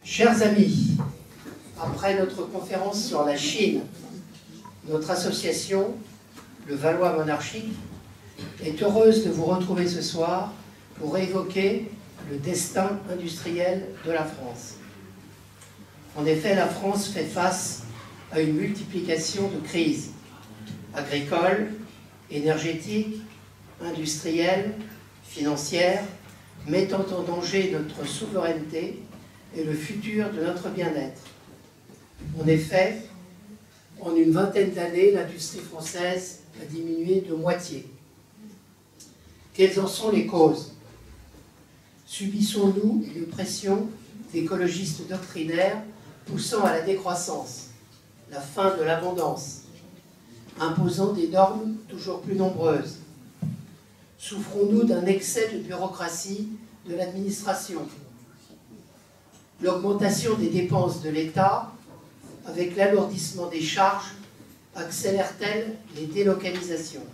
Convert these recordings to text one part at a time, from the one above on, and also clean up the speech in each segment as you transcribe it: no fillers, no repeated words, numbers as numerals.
Chers amis, après notre conférence sur la Chine, notre association, le Valois Monarchique, est heureuse de vous retrouver ce soir pour évoquer le destin industriel de la France. En effet, la France fait face à une multiplication de crises agricoles, énergétiques, industrielles, financières, mettant en danger notre souveraineté et le futur de notre bien-être. En effet, en une vingtaine d'années, l'industrie française a diminué de moitié. Quelles en sont les causes? Subissons-nous une pression d'écologistes doctrinaires poussant à la décroissance, la fin de l'abondance, imposant des normes toujours plus nombreuses? Souffrons-nous d'un excès de bureaucratie de l'administration? L'augmentation des dépenses de l'État, avec l'alourdissement des charges, accélère-t-elle les délocalisations?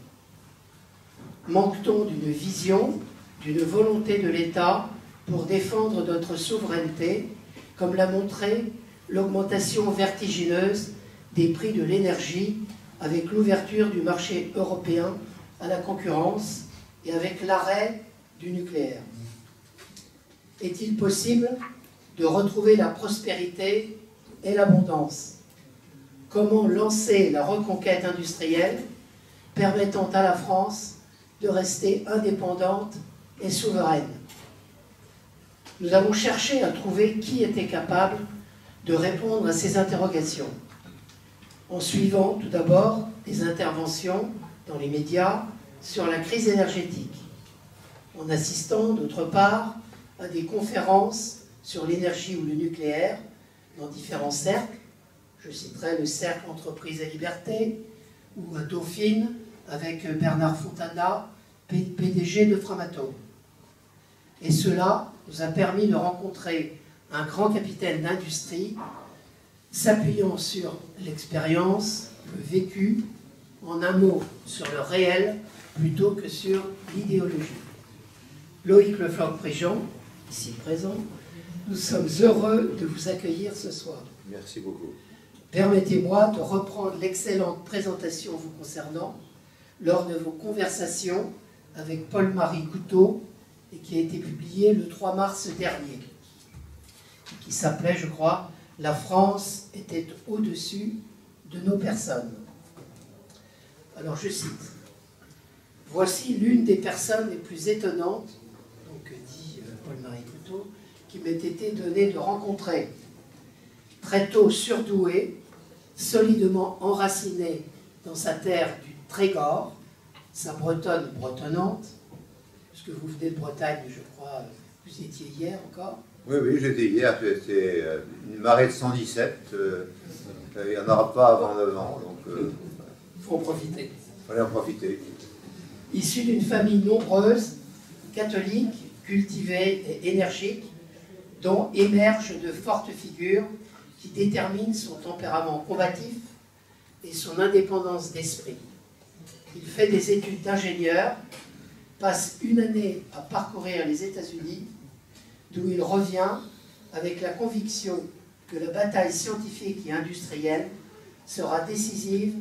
Manque-t-on d'une vision, d'une volonté de l'État pour défendre notre souveraineté, comme l'a montré l'augmentation vertigineuse des prix de l'énergie avec l'ouverture du marché européen à la concurrence et avec l'arrêt du nucléaire? Est-il possible de retrouver la prospérité et l'abondance? Comment lancer la reconquête industrielle permettant à la France de rester indépendante et souveraine? Nous avons cherché à trouver qui était capable de répondre à ces interrogations, en suivant tout d'abord des interventions dans les médias sur la crise énergétique, en assistant d'autre part à des conférences sur l'énergie ou le nucléaire dans différents cercles. Je citerai le cercle Entreprise et Liberté, ou à Dauphine avec Bernard Fontana, PDG de Framatome. Et cela nous a permis de rencontrer un grand capitaine d'industrie s'appuyant sur l'expérience, le vécu, en un mot sur le réel plutôt que sur l'idéologie. Loïc Le Floch-Préjean, ici présent, nous sommes heureux de vous accueillir ce soir. Merci beaucoup. Permettez-moi de reprendre l'excellente présentation vous concernant lors de vos conversations avec Paul-Marie Couteau et qui a été publiée le 3 mars dernier, qui s'appelait, je crois, « La France était au-dessus de nos personnes ». Alors je cite: « Voici l'une des personnes les plus étonnantes, donc dit Paul-Marie Couteau, qui m'ait été donné de rencontrer. Très tôt surdoué, solidement enraciné dans sa terre du Trégor, sa Bretonne bretonnante, puisque vous venez de Bretagne, je crois, vous étiez hier encore. Oui, j'étais hier, c'était une marée de 117, il n'y en aura pas avant 9 ans, donc... Il faut en profiter. Il fallait en profiter. Issu d'une famille nombreuse, catholique, cultivée et énergique, dont émergent de fortes figures qui déterminent son tempérament combatif et son indépendance d'esprit. Il fait des études d'ingénieur, passe une année à parcourir les États-Unis, d'où il revient avec la conviction que la bataille scientifique et industrielle sera décisive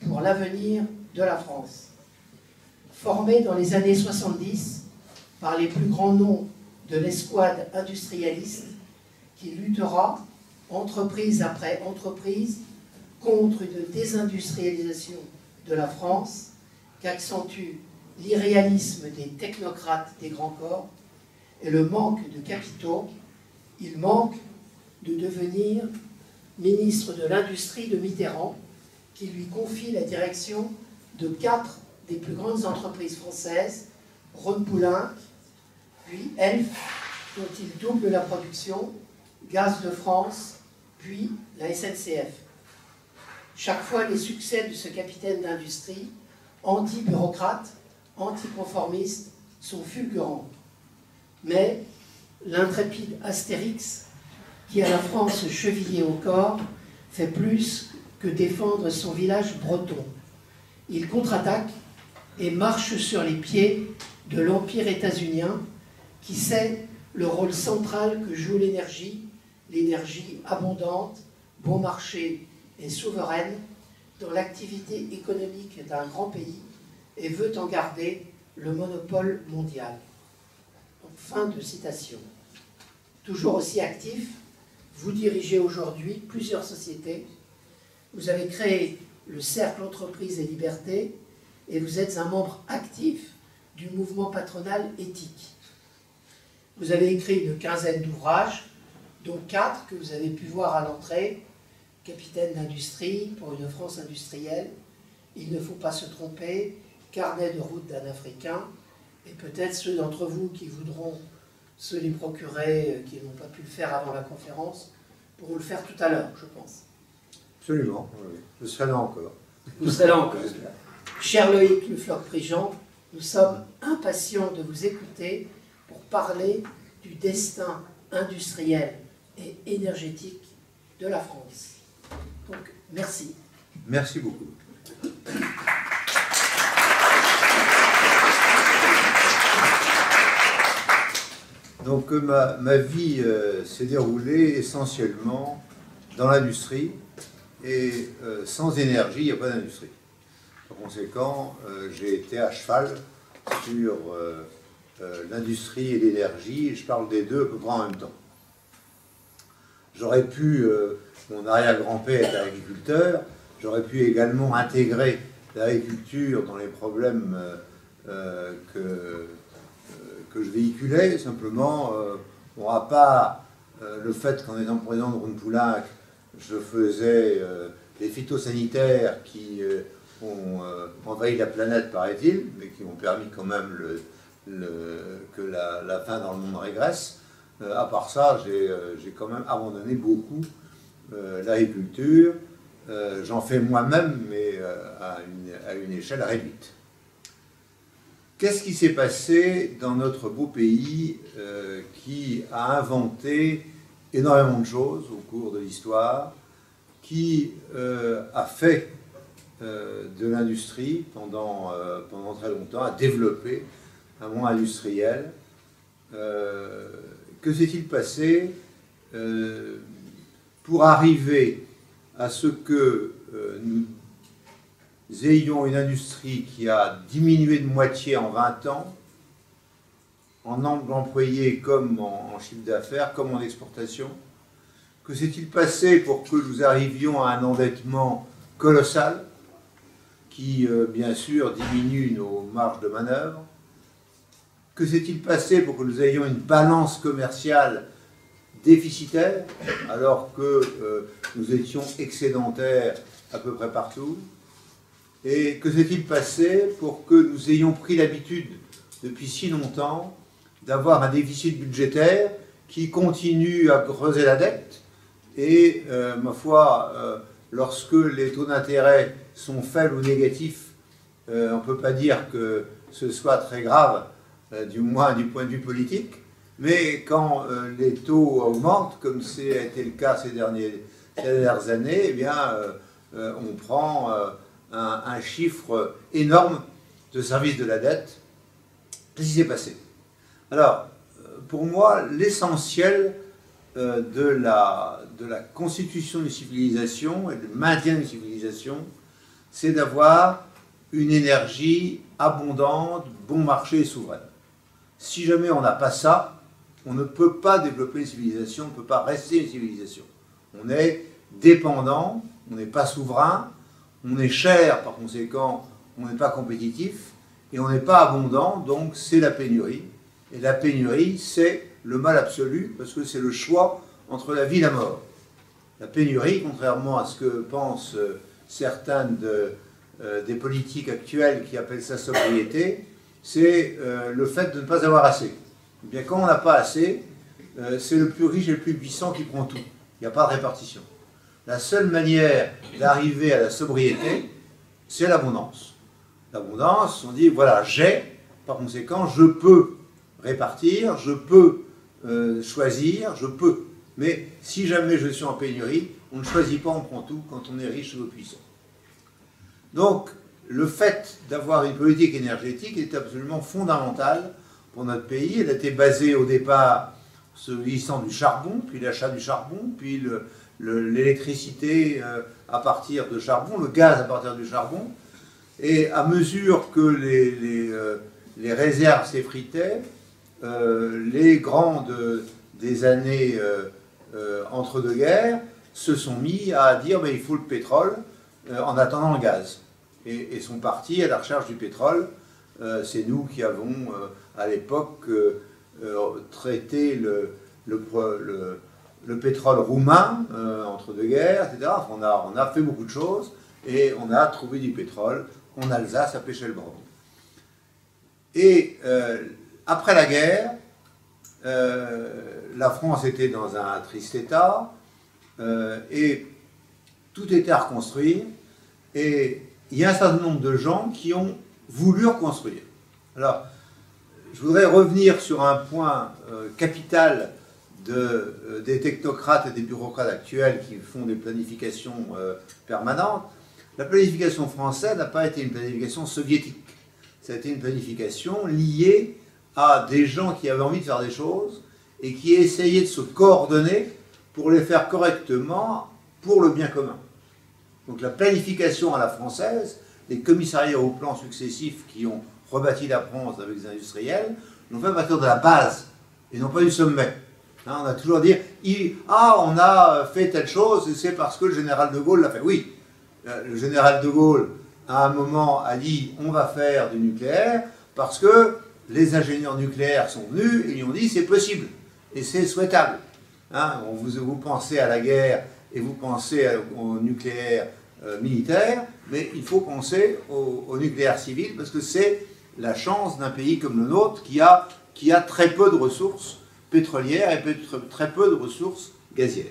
pour l'avenir de la France. Formé dans les années 70 par les plus grands noms de l'escouade industrialiste qui luttera, entreprise après entreprise, contre une désindustrialisation de la France qu'accentue l'irréalisme des technocrates des grands corps et le manque de capitaux, il manque de devenir ministre de l'Industrie de Mitterrand, qui lui confie la direction de 4 des plus grandes entreprises françaises, Rhône Poulenc, puis Elf, dont il double la production, Gaz de France, puis la SNCF. Chaque fois, les succès de ce capitaine d'industrie, anti-bureaucrate, anticonformiste, sont fulgurants. Mais l'intrépide Astérix, qui a la France chevillée au corps, fait plus que défendre son village breton. Il contre-attaque et marche sur les pieds de l'empire états-unien, qui sait le rôle central que joue l'énergie, l'énergie abondante, bon marché et souveraine dans l'activité économique d'un grand pays et veut en garder le monopole mondial. » Donc, fin de citation. Toujours aussi actif, vous dirigez aujourd'hui plusieurs sociétés. Vous avez créé le Cercle Entreprise et Liberté et vous êtes un membre actif du mouvement patronal éthique. Vous avez écrit une quinzaine d'ouvrages, dont 4 que vous avez pu voir à l'entrée: Capitaine d'industrie pour une France industrielle, Il ne faut pas se tromper, Carnet de route d'un Africain, et peut-être ceux d'entre vous qui voudront se les procurer, qui n'ont pas pu le faire avant la conférence, pourront le faire tout à l'heure, je pense. Absolument, oui. Je serai là encore. Vous serez là encore. Cher Loïc Le Floch-Prigent, nous sommes impatients de vous écouter pour parler du destin industriel et énergétique de la France. Donc, merci. Merci beaucoup. Donc ma vie s'est déroulée essentiellement dans l'industrie, et sans énergie, il n'y a pas d'industrie. Par conséquent, j'ai été à cheval sur l'industrie et l'énergie, et je parle des deux à peu près en même temps. J'aurais pu, mon arrière-grand-père est agriculteur, j'aurais pu également intégrer l'agriculture dans les problèmes que je véhiculais. Simplement, à part le fait qu'en étant président de Rhône-Poulenc, je faisais les phytosanitaires qui ont envahi la planète, paraît-il, mais qui ont permis quand même que la faim dans le monde régresse. À part ça, j'ai quand même abandonné beaucoup l'agriculture. J'en fais moi-même, mais à une échelle réduite. Qu'est-ce qui s'est passé dans notre beau pays qui a inventé énormément de choses au cours de l'histoire, qui a fait de l'industrie pendant très longtemps, a développé un monde industriel? Que s'est-il passé pour arriver à ce que nous ayons une industrie qui a diminué de moitié en 20 ans, en nombre d'employés comme en chiffre d'affaires, comme en exportation? Que s'est-il passé pour que nous arrivions à un endettement colossal qui, bien sûr, diminue nos marges de manœuvre? Que s'est-il passé pour que nous ayons une balance commerciale déficitaire, alors que nous étions excédentaires à peu près partout? Et que s'est-il passé pour que nous ayons pris l'habitude, depuis si longtemps, d'avoir un déficit budgétaire qui continue à creuser la dette? Et, ma foi, lorsque les taux d'intérêt sont faibles ou négatifs, on ne peut pas dire que ce soit très grave, du moins du point de vue politique, mais quand les taux augmentent, comme ça a été le cas ces dernières années, eh bien, on prend un chiffre énorme de service de la dette. Qu'est-ce qui s'est passé? Alors, pour moi, l'essentiel de la constitution d'une civilisation et du maintien d'une civilisation, c'est d'avoir une énergie abondante, bon marché et souveraine. Si jamais on n'a pas ça, on ne peut pas développer une civilisation, on ne peut pas rester une civilisation. On est dépendant, on n'est pas souverain, on est cher, par conséquent, on n'est pas compétitif, et on n'est pas abondant, donc c'est la pénurie. Et la pénurie, c'est le mal absolu, parce que c'est le choix entre la vie et la mort. La pénurie, contrairement à ce que pensent certains des politiques actuels qui appellent ça sobriété, c'est le fait de ne pas avoir assez. Eh bien, quand on n'a pas assez, c'est le plus riche et le plus puissant qui prend tout. Il n'y a pas de répartition. La seule manière d'arriver à la sobriété, c'est l'abondance. L'abondance, on dit, voilà, j'ai, par conséquent, je peux répartir, je peux choisir, je peux. Mais si jamais je suis en pénurie, on ne choisit pas, on prend tout quand on est riche ou puissant. Donc, le fait d'avoir une politique énergétique est absolument fondamental pour notre pays. Elle a été basée au départ s'agissant du charbon, puis l'achat du charbon, puis l'électricité à partir de charbon, le gaz à partir du charbon. Et à mesure que les réserves s'effritaient, les grands des années entre-deux-guerres se sont mis à dire il faut le pétrole en attendant le gaz. Et sont partis à la recherche du pétrole. C'est nous qui avons, à l'époque, traité le pétrole roumain entre deux guerres, etc. On a fait beaucoup de choses et on a trouvé du pétrole en Alsace à Pechelbronn. Et après la guerre, la France était dans un triste état et tout était à reconstruire. Et il y a un certain nombre de gens qui ont voulu reconstruire. Alors, je voudrais revenir sur un point capital des technocrates et des bureaucrates actuels qui font des planifications permanentes. La planification française n'a pas été une planification soviétique. Ça a été une planification liée à des gens qui avaient envie de faire des choses et qui essayaient de se coordonner pour les faire correctement pour le bien commun. Donc la planification à la française, les commissariats au plan successifs qui ont rebâti la France avec les industriels, l'ont fait à partir de la base et non pas du sommet. Hein, on a toujours dit on a fait telle chose et c'est parce que le général de Gaulle l'a fait. Oui, le général de Gaulle, à un moment, a dit on va faire du nucléaire parce que les ingénieurs nucléaires sont venus et ils ont dit c'est possible et c'est souhaitable. Hein, vous pensez à la guerre et vous pensez au nucléaire militaire, mais il faut penser au nucléaire civil parce que c'est la chance d'un pays comme le nôtre qui a très peu de ressources pétrolières et très peu de ressources gazières.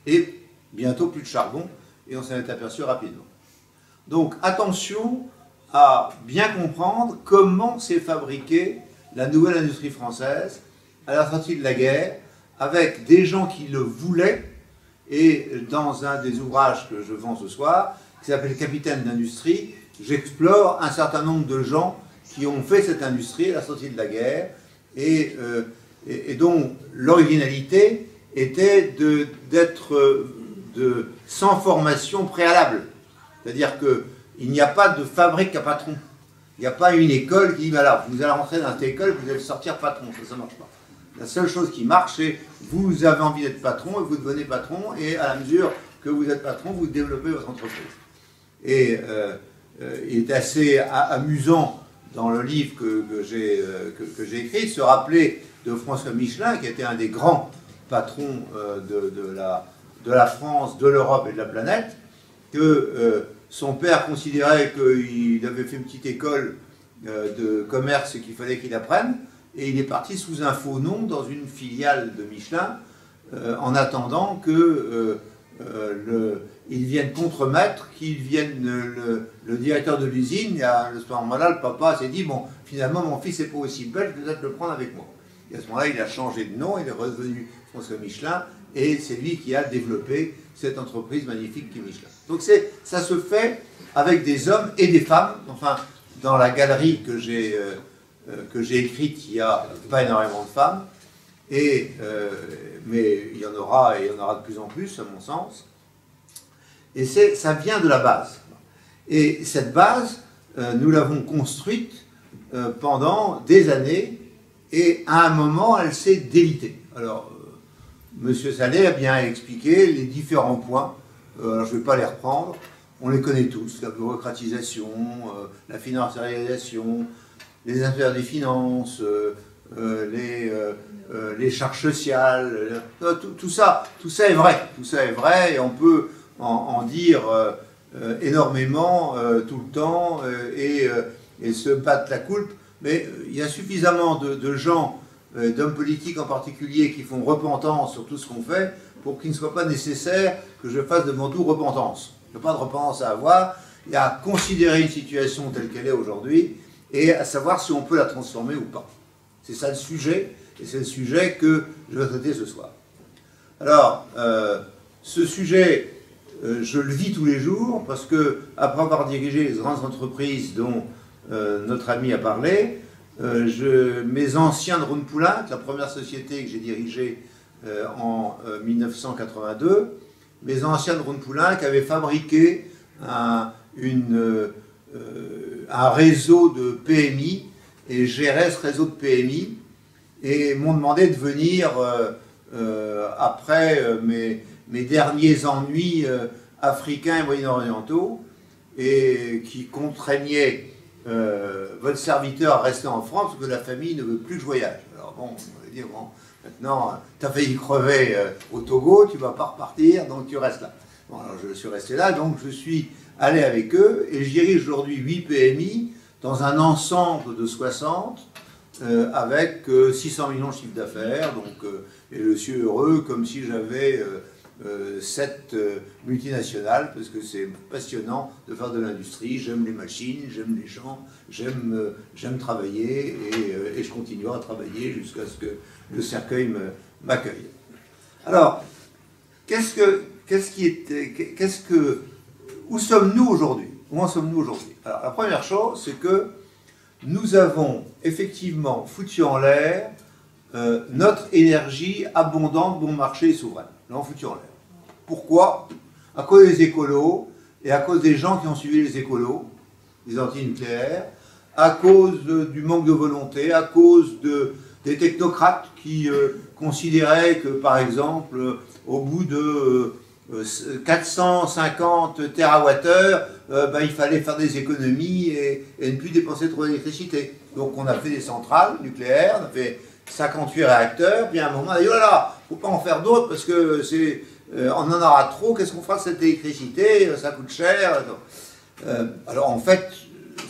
Et bientôt plus de charbon, et on s'en est aperçu rapidement. Donc attention à bien comprendre comment s'est fabriquée la nouvelle industrie française à la sortie de la guerre, avec des gens qui le voulaient, et dans un des ouvrages que je vends ce soir, qui s'appelle Capitaine d'industrie, j'explore un certain nombre de gens qui ont fait cette industrie à la sortie de la guerre, et dont l'originalité était d'être sans formation préalable. C'est-à-dire qu'il n'y a pas de fabrique à patron. Il n'y a pas une école qui dit, voilà, vous allez rentrer dans cette école, vous allez sortir patron. Ça ne marche pas. La seule chose qui marche, c'est vous avez envie d'être patron et vous devenez patron, et à la mesure que vous êtes patron, vous développez votre entreprise. Et il est assez amusant dans le livre que j'ai écrit, de se rappeler de François Michelin, qui était un des grands patrons de la France, de l'Europe et de la planète, que son père considérait qu'il avait fait une petite école de commerce qu'il fallait qu'il apprenne, et il est parti sous un faux nom dans une filiale de Michelin, en attendant que ils viennent contremaître, qu'ils viennent le directeur de l'usine, et à ce moment-là, le papa s'est dit, bon, finalement, mon fils n'est pas aussi belle, je vais peut-être le prendre avec moi. Et à ce moment-là, il a changé de nom, il est redevenu François Michelin, et c'est lui qui a développé cette entreprise magnifique qui est Michelin. Donc ça se fait avec des hommes et des femmes. Enfin, dans la galerie que j'ai écrite, il n'y a pas énormément de femmes, mais il y en aura, et il y en aura de plus en plus, à mon sens. Et ça vient de la base. Et cette base, nous l'avons construite pendant des années, et à un moment, elle s'est délitée. Alors, M. Sallet a bien expliqué les différents points. Alors, je ne vais pas les reprendre. On les connaît tous. La bureaucratisation, la financiarisation, les affaires des finances, les charges sociales. Tout ça est vrai. Tout ça est vrai et on peut en dire énormément tout le temps et se battre la coulpe. Mais il y a suffisamment de gens, d'hommes politiques en particulier, qui font repentance sur tout ce qu'on fait pour qu'il ne soit pas nécessaire que je fasse devant tout repentance. Il n'y a pas de repentance à avoir. Il y a à considérer une situation telle qu'elle est aujourd'hui et à savoir si on peut la transformer ou pas. C'est ça le sujet, et c'est le sujet que je vais traiter ce soir. Alors, ce sujet, je le vis tous les jours, parce que, après avoir dirigé les grandes entreprises dont notre ami a parlé, mes anciens de Rhône-Poulenc, la première société que j'ai dirigée en 1982, mes anciens de Rhône-Poulenc avaient fabriqué un réseau de PMI et géraient ce réseau de PMI et m'ont demandé de venir après mes derniers ennuis africains et moyen-orientaux et qui contraignaient votre serviteur à rester en France parce que la famille ne veut plus que je voyage. Alors bon, on va dire, bon, maintenant, tu as failli crever au Togo, tu ne vas pas repartir, donc tu restes là. Bon, alors je suis resté là, donc je suis allé avec eux et je dirige aujourd'hui 8 PMI dans un ensemble de 60 avec 600 millions de chiffre d'affaires, donc et je suis heureux comme si j'avais 7 multinationales, parce que c'est passionnant de faire de l'industrie, j'aime les machines, j'aime les gens, j'aime travailler et je continuerai à travailler jusqu'à ce que le cercueil m'accueille. Alors, où sommes-nous aujourd'hui? Où en sommes-nous aujourd'hui? Alors, la première chose, c'est que nous avons effectivement foutu en l'air notre énergie abondante, bon marché et souveraine. Nous l'avons foutu en l'air. Pourquoi? À cause des écolos et à cause des gens qui ont suivi les écolos, les anti-nucléaires, à cause du manque de volonté, à cause des technocrates qui considéraient que, par exemple, au bout de 450 TWh, il fallait faire des économies et ne plus dépenser trop d'électricité. Donc on a fait des centrales nucléaires, on a fait 58 réacteurs, puis à un moment on a dit, oh là là, il ne faut pas en faire d'autres parce que on en aura trop, qu'est-ce qu'on fera de cette électricité, ça coûte cher. Alors en fait,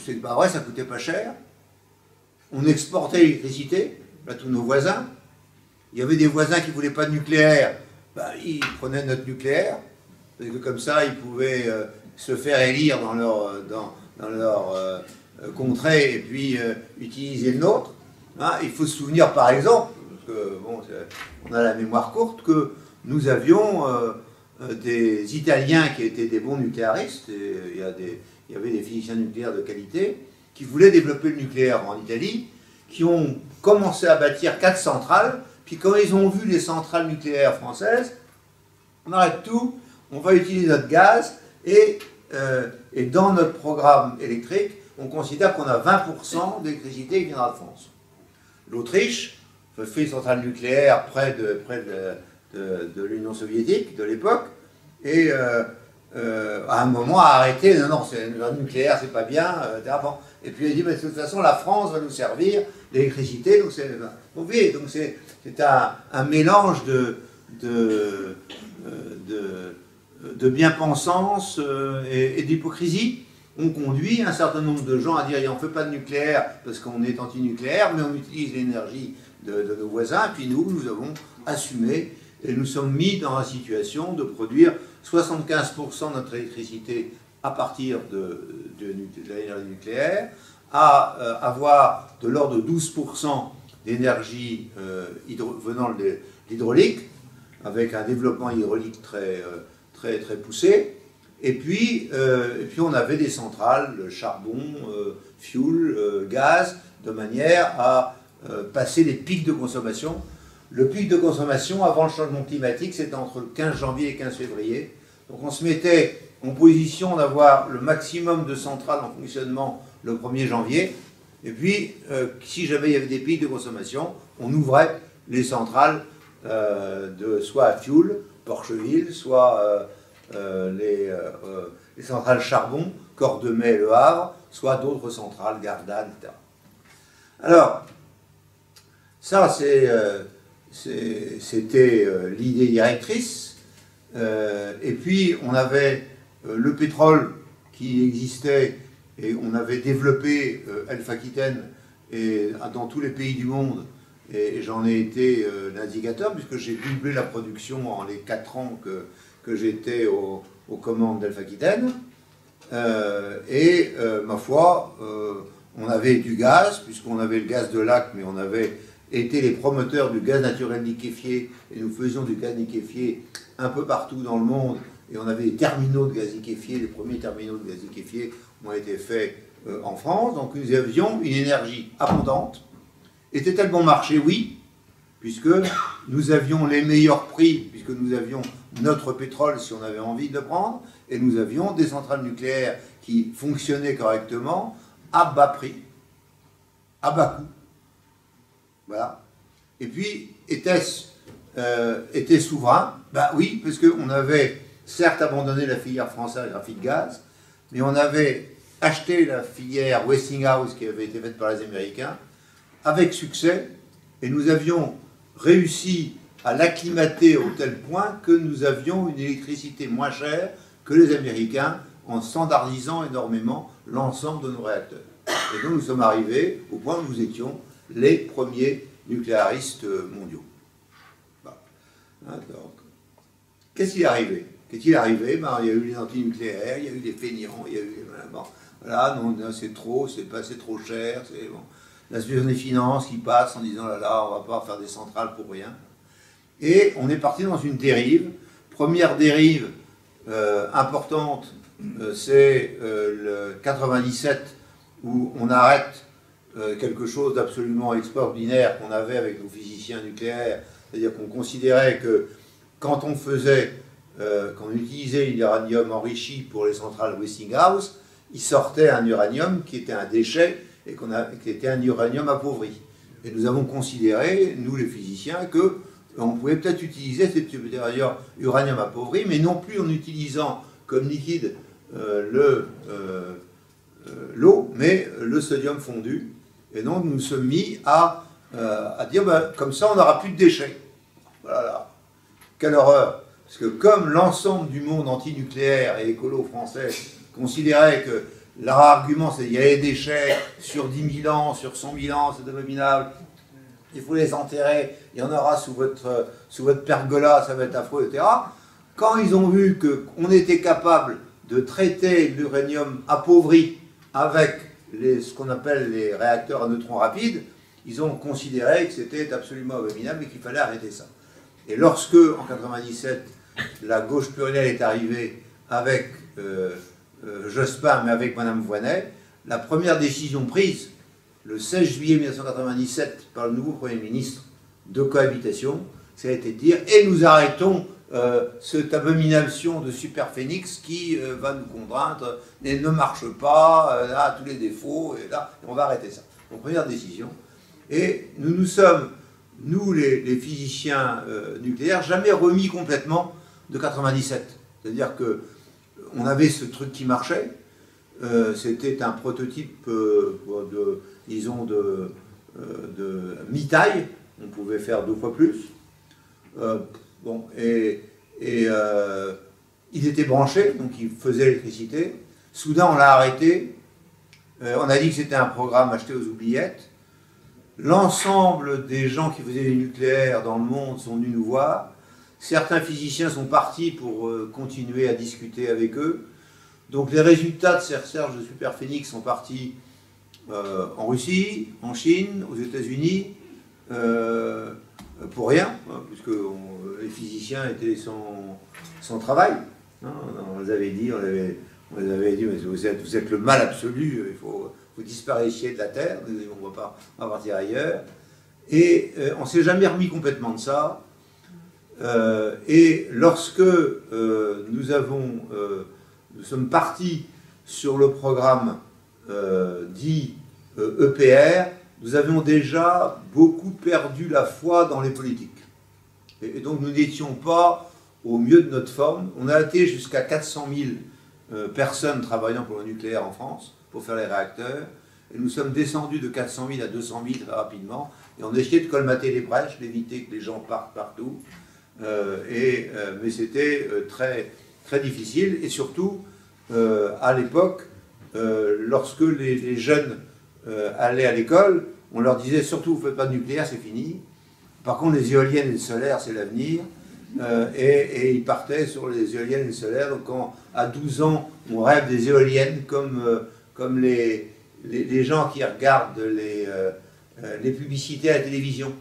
c'est pas vrai, ça coûtait pas cher. On exportait l'électricité à tous nos voisins. Il y avait des voisins qui ne voulaient pas de nucléaire, ils prenaient notre nucléaire, parce que comme ça, ils pouvaient se faire élire dans leur contrée et puis utiliser le nôtre. Il faut se souvenir, par exemple, parce que bon, on a la mémoire courte, que nous avions des Italiens qui étaient des bons nucléaristes, et il y avait des physiciens nucléaires de qualité, qui voulaient développer le nucléaire en Italie, qui ont commencé à bâtir 4 centrales, puis quand ils ont vu les centrales nucléaires françaises, on arrête tout, on va utiliser notre gaz, et dans notre programme électrique, on considère qu'on a 20% d'électricité qui viendra de France. L'Autriche fait une centrale nucléaire près de l'Union soviétique de l'époque, et à un moment a arrêté, non, le nucléaire c'est pas bien, et puis il a dit, mais de toute façon la France va nous servir d'électricité, donc vous voyez, donc c'est un mélange de bien-pensance et d'hypocrisie. On conduit un certain nombre de gens à dire on ne fait pas de nucléaire parce qu'on est anti-nucléaire, mais on utilise l'énergie de nos voisins, puis nous avons assumé et nous sommes mis dans la situation de produire 75% de notre électricité à partir de l'énergie nucléaire, à avoir de l'ordre de 12% d'énergie venant de l'hydraulique, avec un développement hydraulique très poussé. Et puis on avait des centrales, charbon, fuel, gaz, de manière à passer les pics de consommation. Le pic de consommation avant le changement climatique, c'était entre le 15 janvier et le 15 février. Donc on se mettait en position d'avoir le maximum de centrales en fonctionnement le 1er janvier. Et puis, si jamais il y avait des pics de consommation, on ouvrait les centrales soit à fuel, Porcheville, soit les centrales charbon, Cordemais, Le Havre, soit d'autres centrales, Gardanne, etc. Alors, ça c'était l'idée directrice. Et puis on avait le pétrole qui existait et on avait développé Elf-Aquitaine dans tous les pays du monde. Et j'en ai été l'indicateur puisque j'ai doublé la production en les 4 ans que j'étais aux commandes d'Elf-Aquitaine. Ma foi, on avait du gaz, puisqu'on avait le gaz de lac, mais on avait été les promoteurs du gaz naturel liquéfié, et nous faisions du gaz liquéfié un peu partout dans le monde, et on avait des terminaux de gaz liquéfié, les premiers terminaux de gaz liquéfié ont été faits en France, donc nous avions une énergie abondante. Était-elle bon marché? Oui, puisque nous avions les meilleurs prix, puisque nous avions notre pétrole si on avait envie de le prendre, et nous avions des centrales nucléaires qui fonctionnaient correctement à bas prix, à bas coût. Voilà. Et puis, était souverain? Ben oui, parce qu'on avait certes abandonné la filière française graphite-gaz, mais on avait acheté la filière Westinghouse qui avait été faite par les Américains, avec succès, et nous avions réussi à l'acclimater au tel point que nous avions une électricité moins chère que les Américains en standardisant énormément l'ensemble de nos réacteurs. Et donc nous sommes arrivés au point où nous étions les premiers nucléaristes mondiaux. Voilà. Qu'est-ce qui est arrivé? Qu'est-il arrivé? Ben, il y a eu les antinucléaires, il y a eu les feignants, il y a eu... Bon, voilà, non, c'est trop, c'est trop cher, c'est bon. La situation des finances qui passe en disant là là, on va pas faire des centrales pour rien. Et on est parti dans une dérive. Première dérive importante, c'est le 97 où on arrête quelque chose d'absolument extraordinaire qu'on avait avec nos physiciens nucléaires, c'est-à-dire qu'on considérait que quand on utilisait l'uranium enrichi pour les centrales Westinghouse, il sortait un uranium qui était un déchet et qui était un uranium appauvri. Et nous avons considéré, nous les physiciens, qu'on pouvait peut-être utiliser cet uranium appauvri, mais non plus en utilisant comme liquide l'eau, mais le sodium fondu. Et donc nous sommes mis à dire, ben, comme ça on n'aura plus de déchets. Voilà. Quelle horreur! Parce que comme l'ensemble du monde antinucléaire et écolo français considérait que leur argument, c'est qu'il y a des déchets sur 10 000 ans, sur 100 000 ans, c'est abominable, il faut les enterrer, il y en aura sous votre pergola, ça va être affreux, etc. Quand ils ont vu qu'on était capable de traiter l'uranium appauvri avec ce qu'on appelle les réacteurs à neutrons rapides, ils ont considéré que c'était absolument abominable et qu'il fallait arrêter ça. Et lorsque, en 97, la gauche plurielle est arrivée avec Jospin, mais avec Madame Voynet, la première décision prise le 16 juillet 1997 par le nouveau Premier ministre de cohabitation, ça a été de dire « et nous arrêtons cette abomination de superphénix qui va nous contraindre, et ne marche pas, a tous les défauts, et là, on va arrêter ça ». Donc première décision. Et nous sommes, nous les physiciens nucléaires, jamais remis complètement de 97. C'est-à-dire qu'on avait ce truc qui marchait, c'était un prototype disons de mi-taille, on pouvait faire 2 fois plus. Bon, il était branché, donc il faisait l'électricité. Soudain, on l'a arrêté. On a dit que c'était un programme acheté aux oubliettes. L'ensemble des gens qui faisaient du nucléaire dans le monde sont venus nous voir. Certains physiciens sont partis pour continuer à discuter avec eux. Donc les résultats de ces recherches de superphénix sont partis en Russie, en Chine, aux États-Unis, pour rien, hein, puisque les physiciens étaient sans travail. Hein, on les avait dit, mais vous êtes le mal absolu, il faut vous disparaissiez de la Terre, on ne va pas partir ailleurs. Et on ne s'est jamais remis complètement de ça. Et lorsque nous sommes partis sur le programme dit EPR, nous avions déjà beaucoup perdu la foi dans les politiques. Et donc nous n'étions pas au mieux de notre forme. On a été jusqu'à 400 000 personnes travaillant pour le nucléaire en France, pour faire les réacteurs. Et nous sommes descendus de 400 000 à 200 000 très rapidement. Et on a essayé de colmater les brèches, d'éviter que les gens partent partout. Mais c'était très, très difficile. Et surtout, à l'époque, lorsque les jeunes allaient à l'école, on leur disait surtout, vous ne faites pas de nucléaire, c'est fini. Par contre, les éoliennes et le solaire, c'est l'avenir. Et ils partaient sur les éoliennes et le solaire. Donc, à 12 ans, on rêve des éoliennes comme les gens qui regardent les publicités à la télévision.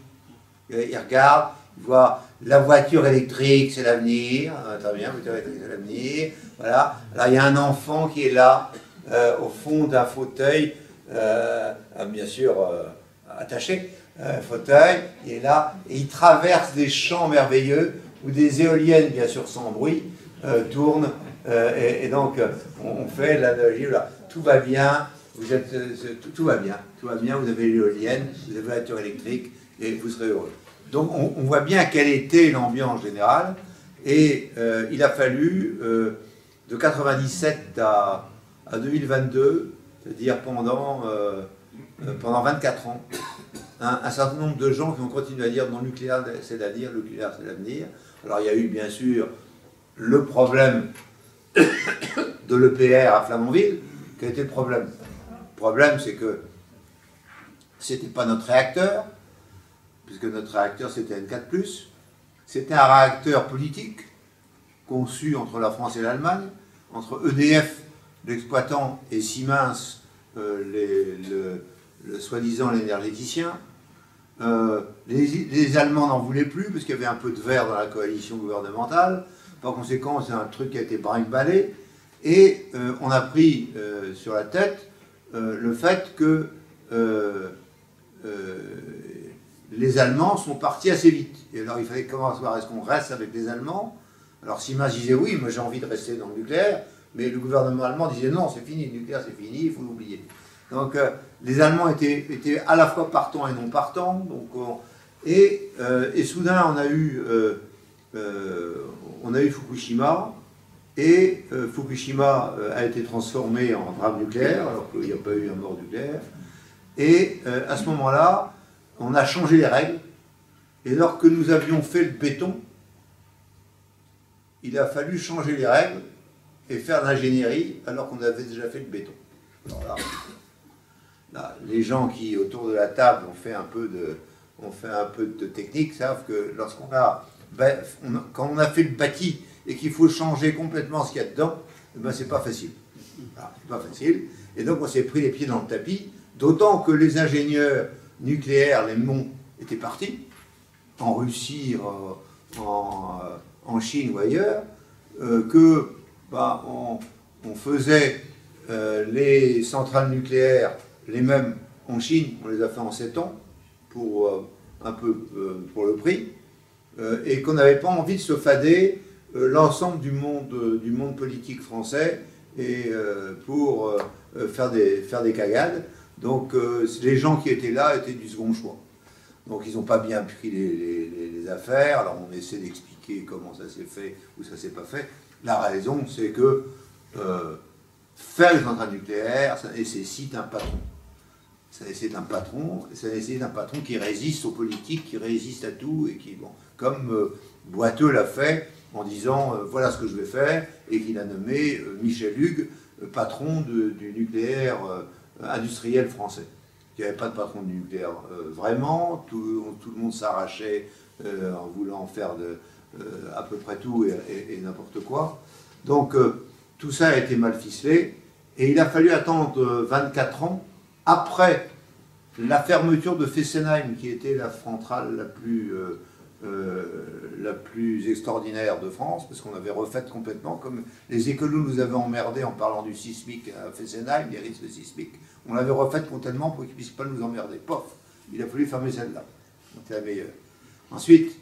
Ils regardent, ils voient la voiture électrique, c'est l'avenir. Très bien, la voiture électrique, c'est l'avenir. Voilà. Là, il y a un enfant qui est là. au fond d'un fauteuil, bien sûr attaché, fauteuil, il est là, et il traverse des champs merveilleux où des éoliennes, bien sûr sans bruit, tournent, et donc on fait l'analogie, là, tout va bien, tout va bien, vous avez l'éolienne, vous avez la voiture électrique, et vous serez heureux. Donc on voit bien quelle était l'ambiance générale, et il a fallu, de 97 à 2022, c'est-à-dire pendant 24 ans, un certain nombre de gens qui ont continué à dire non, le nucléaire c'est l'avenir, le nucléaire c'est l'avenir. Alors il y a eu bien sûr le problème de l'EPR à Flamanville. Quel était le problème? Le problème c'est que c'était pas notre réacteur, puisque notre réacteur c'était N4+, c'était un réacteur politique conçu entre la France et l'Allemagne, entre EDF, l'exploitant, et Siemens, le soi-disant l'énergéticien. Les Allemands n'en voulaient plus parce qu'il y avait un peu de verre dans la coalition gouvernementale. Par conséquent, c'est un truc qui a été brinque-ballé. Et on a pris sur la tête le fait que les Allemands sont partis assez vite. Et alors il fallait comment savoir, est-ce qu'on reste avec les Allemands? Alors Siemens disait oui, moi j'ai envie de rester dans le nucléaire, mais le gouvernement allemand disait non, c'est fini, le nucléaire c'est fini, il faut l'oublier. Donc les Allemands étaient à la fois partants et non partants. Donc, et soudain on a eu Fukushima, et Fukushima a été transformé en drame nucléaire, alors qu'il n'y a pas eu un mort nucléaire. Et à ce moment-là, on a changé les règles, et alors que nous avions fait le béton, il a fallu changer les règles et faire l'ingénierie alors qu'on avait déjà fait le béton. Alors là, les gens qui, autour de la table, ont fait un peu de technique, savent que lorsqu'on a, quand on a fait le bâti et qu'il faut changer complètement ce qu'il y a dedans, ben c'est pas facile. C'est pas facile. Et donc on s'est pris les pieds dans le tapis, d'autant que les ingénieurs nucléaires, les MON, étaient partis, en Russie, en Chine ou ailleurs, que on faisait les centrales nucléaires, les mêmes en Chine, on les a fait en 7 ans, pour un peu pour le prix, et qu'on n'avait pas envie de se fader l'ensemble du monde politique français et pour faire des cagades. Donc les gens qui étaient là étaient du second choix. Donc ils n'ont pas bien pris les affaires. Alors on essaie d'expliquer comment ça s'est fait ou ça s'est pas fait. La raison, c'est que faire une centrale nucléaire, ça nécessite un patron. Ça nécessite un patron, ça nécessite un patron qui résiste aux politiques, qui résiste à tout, et qui, bon, comme Boiteux l'a fait en disant voilà ce que je vais faire, et qu'il a nommé Michel Hugues patron du nucléaire industriel français. Il n'y avait pas de patron du nucléaire vraiment, tout le monde s'arrachait en voulant faire à peu près tout et n'importe quoi. Donc tout ça a été mal ficelé, et il a fallu attendre 24 ans après la fermeture de Fessenheim, qui était la centrale la plus extraordinaire de France, parce qu'on avait refait complètement, comme les écolos nous avaient emmerdés en parlant du sismique à Fessenheim, des risques sismiques, on l'avait refait complètement pour qu'ils ne puissent pas nous emmerder. Pof, il a fallu fermer celle-là. C'était la meilleure. Ensuite,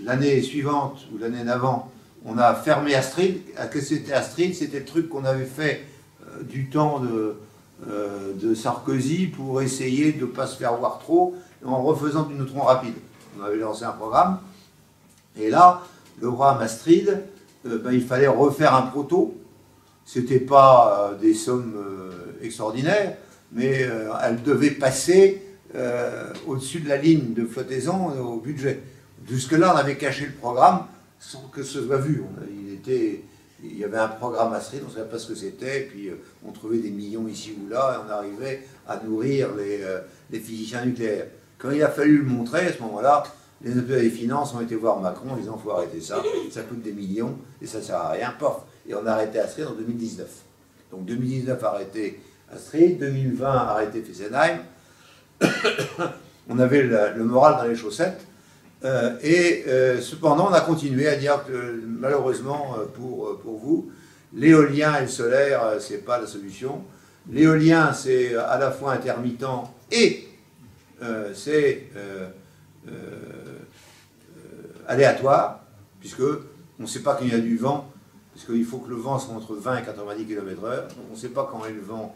l'année suivante, ou l'année d'avant, on a fermé Astrid. Qu'est-ce que c'était Astrid? C'était le truc qu'on avait fait du temps de Sarkozy pour essayer de ne pas se faire voir trop en refaisant du neutron rapide. On avait lancé un programme, et là, le programme Astrid, il fallait refaire un proto. C'était pas des sommes extraordinaires, mais elle devait passer au-dessus de la ligne de flottaison au budget. Jusque-là, on avait caché le programme sans que ce soit vu. Il y avait un programme Astrid, on ne savait pas ce que c'était, puis on trouvait des millions ici ou là, et on arrivait à nourrir les physiciens nucléaires. Quand il a fallu le montrer, à ce moment-là, les inspecteurs des finances ont été voir Macron en disant il faut arrêter ça, ça coûte des millions, et ça ne sert à rien, pof. Et on a arrêté Astrid en 2019. Donc 2019 arrêté Astrid, 2020 arrêté Fessenheim. On avait le moral dans les chaussettes. Cependant, on a continué à dire que malheureusement pour vous, l'éolien et le solaire, c'est pas la solution. L'éolien, c'est à la fois intermittent et c'est aléatoire, puisque on ne sait pas quand il y a du vent, parce qu'il faut que le vent soit entre 20 et 90 km/h. On ne sait pas quand il y a le vent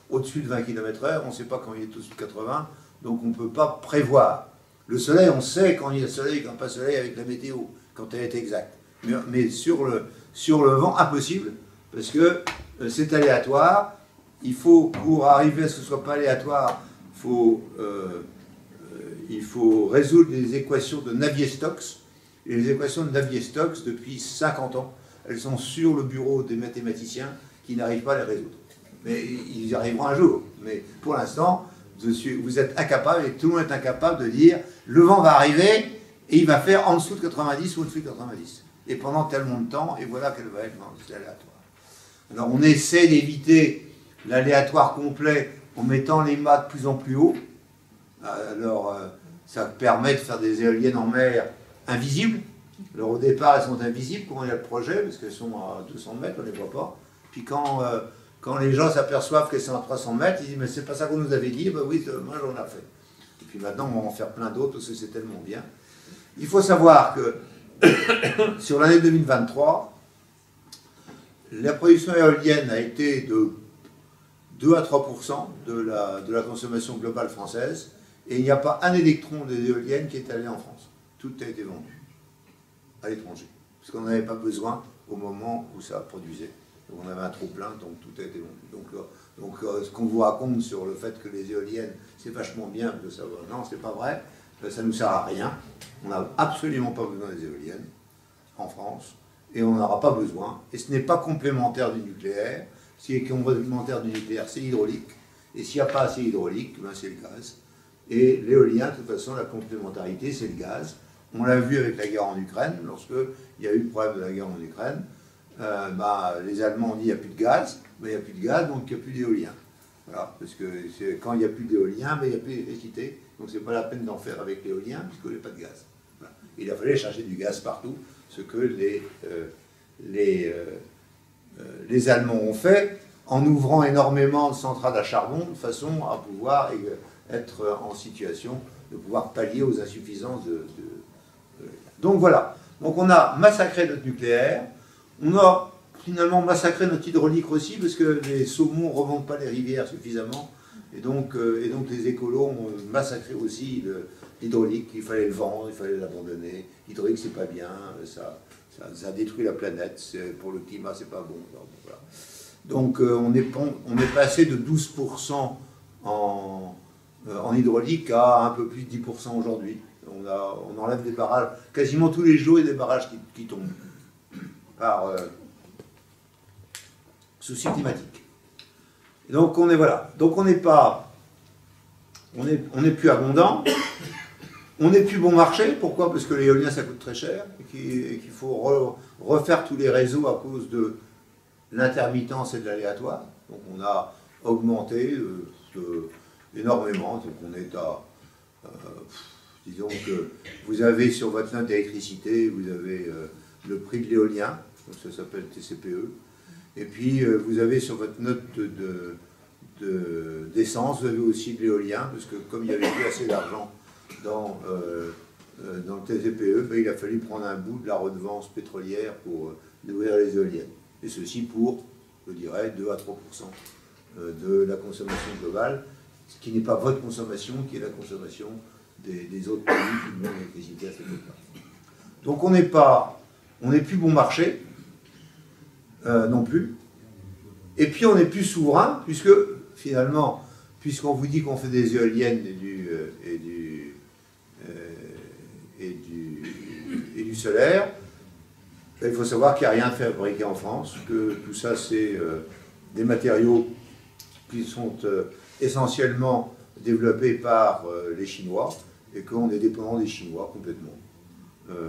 au-dessus de 20 km/h, on ne sait pas quand il est au-dessus de 80, donc on ne peut pas prévoir. Le soleil, on sait quand il y a soleil, quand il n'y a pas soleil avec la météo, quand elle est exacte. Mais sur le vent, impossible, parce que c'est aléatoire. Il faut, pour arriver à ce que ce ne soit pas aléatoire, il faut résoudre les équations de Navier-Stokes. Et les équations de Navier-Stokes, depuis 50 ans, elles sont sur le bureau des mathématiciens qui n'arrivent pas à les résoudre. Mais ils y arriveront un jour. Mais pour l'instant, vous êtes incapable, et tout le monde est incapable de dire le vent va arriver et il va faire en dessous de 90 ou au-dessus de 90. Et pendant tellement de temps, et voilà quelle va être l'aléatoire. Alors on essaie d'éviter l'aléatoire complet en mettant les mâts de plus en plus haut. Alors ça permet de faire des éoliennes en mer invisibles. Alors au départ, elles sont invisibles quand il y a le projet, parce qu'elles sont à 200 mètres, on ne les voit pas. Puis quand les gens s'aperçoivent qu'elles sont à 300 mètres, ils disent « mais c'est pas ça qu'on nous avait dit ». Ben oui, moi j'en ai fait. Et puis maintenant, on va en faire plein d'autres, parce que c'est tellement bien. Il faut savoir que sur l'année 2023, la production éolienne a été de 2 à 3% de la consommation globale française, et il n'y a pas un électron des éoliennes qui est allé en France. Tout a été vendu à l'étranger, parce qu'on n'avait pas besoin au moment où ça produisait. Donc on avait un trop-plein, donc tout a été vendu. Donc ce qu'on vous raconte sur le fait que les éoliennes, c'est vachement bien de savoir, non, c'est pas vrai, ça ne nous sert à rien. On n'a absolument pas besoin des éoliennes en France, et on n'en aura pas besoin. Et ce n'est pas complémentaire du nucléaire. Ce qui est complémentaire du nucléaire, c'est l'hydraulique. Et s'il n'y a pas assez d'hydraulique, ben c'est le gaz. Et l'éolien, de toute façon, la complémentarité, c'est le gaz. On l'a vu avec la guerre en Ukraine, lorsqu'il y a eu le problème de la guerre en Ukraine, les Allemands ont dit qu'il n'y a plus de gaz, il n'y a plus de gaz, donc il n'y a plus d'éolien. Voilà, parce que quand il n'y a plus d'éolien, il n'y a plus d'électricité, donc c'est pas la peine d'en faire avec l'éolien, puisqu'il n'y a pas de gaz. Voilà. Il a fallu chercher du gaz partout, ce que les Allemands ont fait, en ouvrant énormément de centrales à charbon, de façon à pouvoir être en situation de pouvoir pallier aux insuffisances Donc voilà, donc on a massacré notre nucléaire, on a finalement massacré notre hydraulique aussi, parce que les saumons ne remontent pas les rivières suffisamment, et donc les écolos ont massacré aussi l'hydraulique. Il fallait le vendre, il fallait l'abandonner. L'hydraulique, c'est pas bien, ça détruit la planète, pour le climat, c'est pas bon. Voilà. Donc on est passé de 12% en hydraulique à un peu plus de 10% aujourd'hui. On enlève des barrages, quasiment tous les jours, il y a des barrages qui tombent par souci climatique. Et donc on est voilà. Donc on n'est plus abondant, on n'est plus bon marché. Pourquoi? Parce que l'éolien ça coûte très cher et qu'il faut refaire tous les réseaux à cause de l'intermittence et de l'aléatoire. Donc on a augmenté énormément. Donc on est à disons que vous avez sur votre note d'électricité, vous avez le prix de l'éolien, ça s'appelle TCPE, et puis vous avez sur votre note d'essence, vous avez aussi de l'éolien, parce que comme il n'y avait plus assez d'argent dans le TCPE, il a fallu prendre un bout de la redevance pétrolière pour nourrir les éoliennes. Et ceci pour, je dirais, 2 à 3% de la consommation globale, ce qui n'est pas votre consommation, qui est la consommation des autres pays qui demandent l'électricité à cette époque. Donc on n'est plus bon marché, non plus. Et puis on n'est plus souverain, puisque finalement, puisqu'on vous dit qu'on fait des éoliennes et du solaire, il faut savoir qu'il n'y a rien fabriqué en France, que tout ça c'est des matériaux qui sont essentiellement développés par les Chinois, et qu'on est dépendant des Chinois complètement,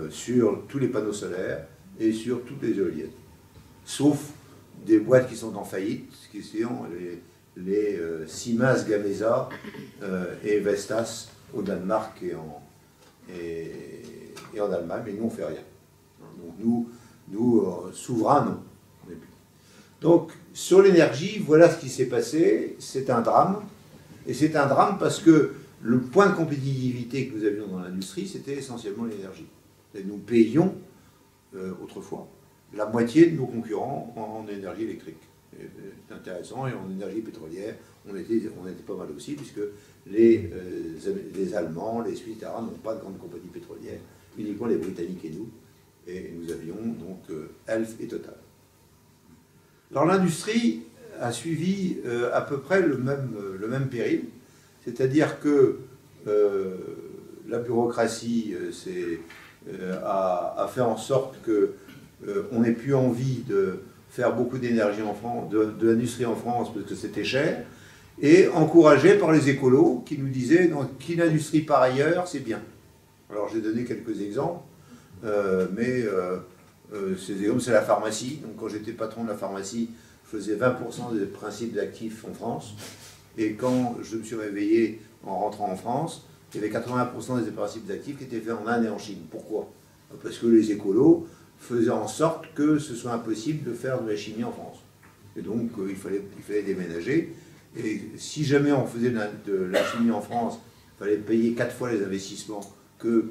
sur tous les panneaux solaires et sur toutes les éoliennes. Sauf des boîtes qui sont en faillite, qui sont les Siemens Gamesa et Vestas au Danemark et en Allemagne, mais nous on ne fait rien. Donc nous souverains, non. Donc, sur l'énergie, voilà ce qui s'est passé. C'est un drame. Et c'est un drame parce que le point de compétitivité que nous avions dans l'industrie, c'était essentiellement l'énergie. Et nous payions, autrefois, la moitié de nos concurrents en énergie électrique. C'est intéressant. Et en énergie pétrolière, on était pas mal aussi, puisque les Allemands, les Suisses, etc., n'ont pas de grandes compagnies pétrolières, uniquement les Britanniques et nous. Et nous avions donc Elf et Total. Alors l'industrie a suivi à peu près le même péril, c'est-à-dire que la bureaucratie a fait en sorte qu'on n'ait plus envie de faire beaucoup d'énergie en France, de l'industrie en France, parce que c'était cher, et encouragé par les écolos qui nous disaient qu'une industrie par ailleurs, c'est bien. Alors j'ai donné quelques exemples, mais ces exemples, c'est la pharmacie. Donc quand j'étais patron de la pharmacie, je faisais 20% des principes d'actifs en France, et quand je me suis réveillé en rentrant en France, il y avait 80% des principes d'actifs qui étaient faits en Inde et en Chine. Pourquoi? Parce que les écolos faisaient en sorte que ce soit impossible de faire de la chimie en France. Et donc il fallait déménager. Et si jamais on faisait de la chimie en France, il fallait payer 4 fois les investissements que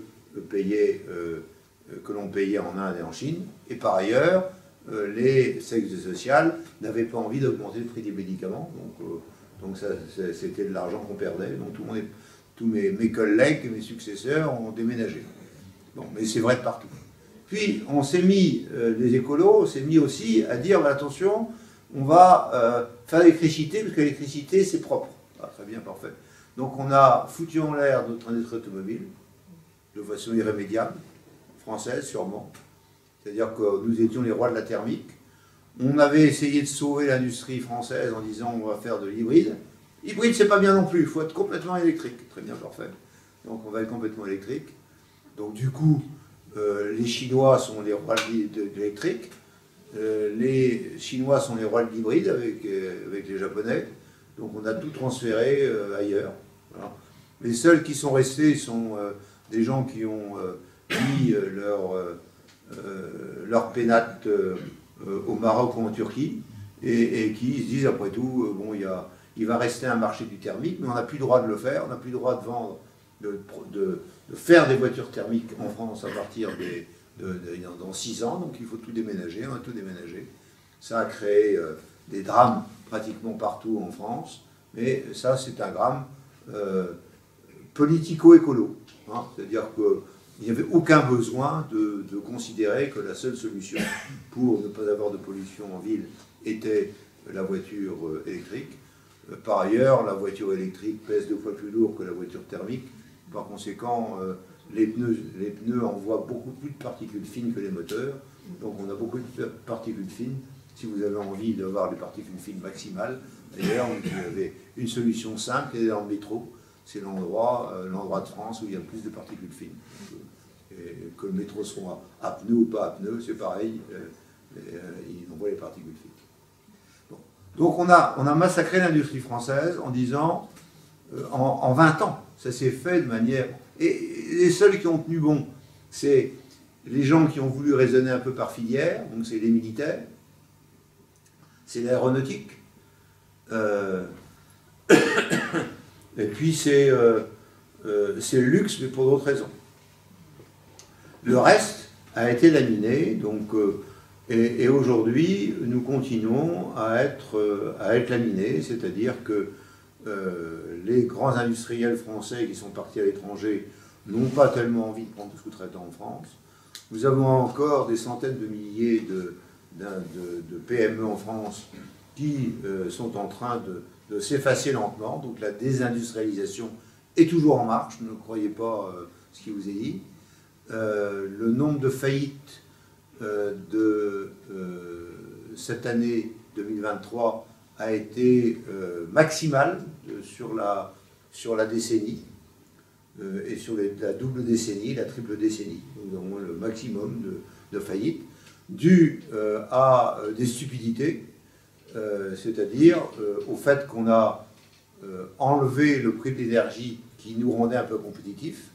l'on payait en Inde et en Chine. Et par ailleurs, les sexes sociales n'avaient pas envie d'augmenter le prix des médicaments. Donc c'était de l'argent qu'on perdait. Donc tous mes collègues et mes successeurs ont déménagé. Bon, mais c'est vrai de partout. Puis on s'est mis, les écolos, on s'est mis aussi à dire, bah, attention, on va faire l'électricité, parce que l'électricité c'est propre. Ah, très bien, parfait. Donc on a foutu en l'air notre industrie automobile, de façon irrémédiable, française sûrement. C'est-à-dire que nous étions les rois de la thermique. On avait essayé de sauver l'industrie française en disant on va faire de l'hybride. Hybride, c'est pas bien non plus, il faut être complètement électrique. Très bien, parfait. Donc on va être complètement électrique. Donc du coup, les Chinois sont les rois de l'électrique. Les Chinois sont les rois de l'hybride avec les Japonais. Donc on a tout transféré ailleurs. Voilà. Les seuls qui sont restés sont des gens qui ont mis leur pénate au Maroc ou en Turquie et qui se disent après tout, bon, il va rester un marché du thermique, mais on n'a plus le droit de le faire, on n'a plus le droit de vendre, de faire des voitures thermiques en France à partir dans 6 ans, donc il faut tout déménager, on a tout déménagé. Ça a créé des drames pratiquement partout en France, mais ça c'est un drame politico-écolo, hein, c'est-à-dire qu'il n'y avait aucun besoin de considérer que la seule solution pour ne pas avoir de pollution en ville était la voiture électrique. Par ailleurs, la voiture électrique pèse 2 fois plus lourd que la voiture thermique. Par conséquent, les pneus envoient beaucoup plus de particules fines que les moteurs. Donc on a beaucoup de particules fines. Si vous avez envie d'avoir des particules fines maximales, d'ailleurs, vous avez une solution simple qui est dans le métro. C'est l'endroit de France où il y a le plus de particules fines. Et que le métro soit à pneus ou pas à pneus, c'est pareil, ils envoient les particules fines. Bon. Donc on a massacré l'industrie française en disant, en 20 ans, ça s'est fait de manière... Et les seuls qui ont tenu bon, c'est les gens qui ont voulu raisonner un peu par filière, donc c'est les militaires, c'est l'aéronautique, et puis c'est le luxe, mais pour d'autres raisons. Le reste a été laminé, donc, et aujourd'hui, nous continuons à être laminés, c'est-à-dire que les grands industriels français qui sont partis à l'étranger n'ont pas tellement envie de prendre de sous-traitants en France. Nous avons encore des centaines de milliers de PME en France qui sont en train de s'effacer lentement, donc la désindustrialisation est toujours en marche, ne croyez pas ce qui vous est dit. Le nombre de faillites de cette année 2023 a été maximal sur la décennie et sur la double décennie, la triple décennie. Nous avons le maximum de faillites dues à des stupidités, c'est-à-dire au fait qu'on a enlevé le prix de l'énergie qui nous rendait un peu compétitifs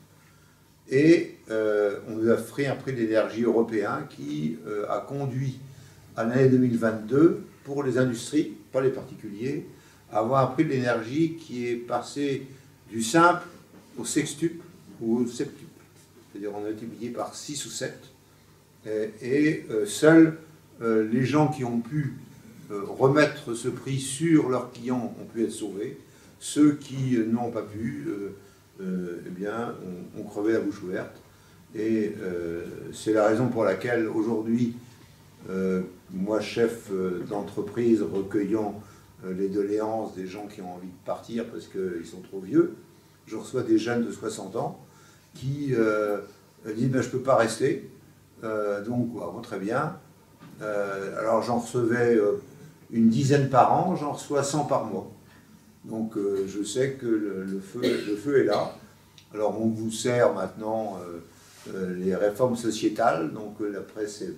et on nous a offert un prix de l'énergie européen qui a conduit à l'année 2022 pour les industries, pas les particuliers, à avoir un prix de l'énergie qui est passé du simple au sextuple ou au septuple. C'est-à-dire on a multiplié par 6 ou 7. Seuls les gens qui ont pu remettre ce prix sur leurs clients ont pu être sauvés. Ceux qui n'ont pas pu, eh bien, ont crevé la bouche ouverte. Et c'est la raison pour laquelle aujourd'hui, moi, chef d'entreprise, recueillant les doléances des gens qui ont envie de partir parce qu'ils sont trop vieux, je reçois des jeunes de 60 ans qui disent ben, « je ne peux pas rester ». Donc, bon, très bien. Alors, j'en recevais une dizaine par an, j'en reçois 100 par mois. Donc, je sais que le feu est là. Alors, on vous sert maintenant les réformes sociétales. Donc, la presse est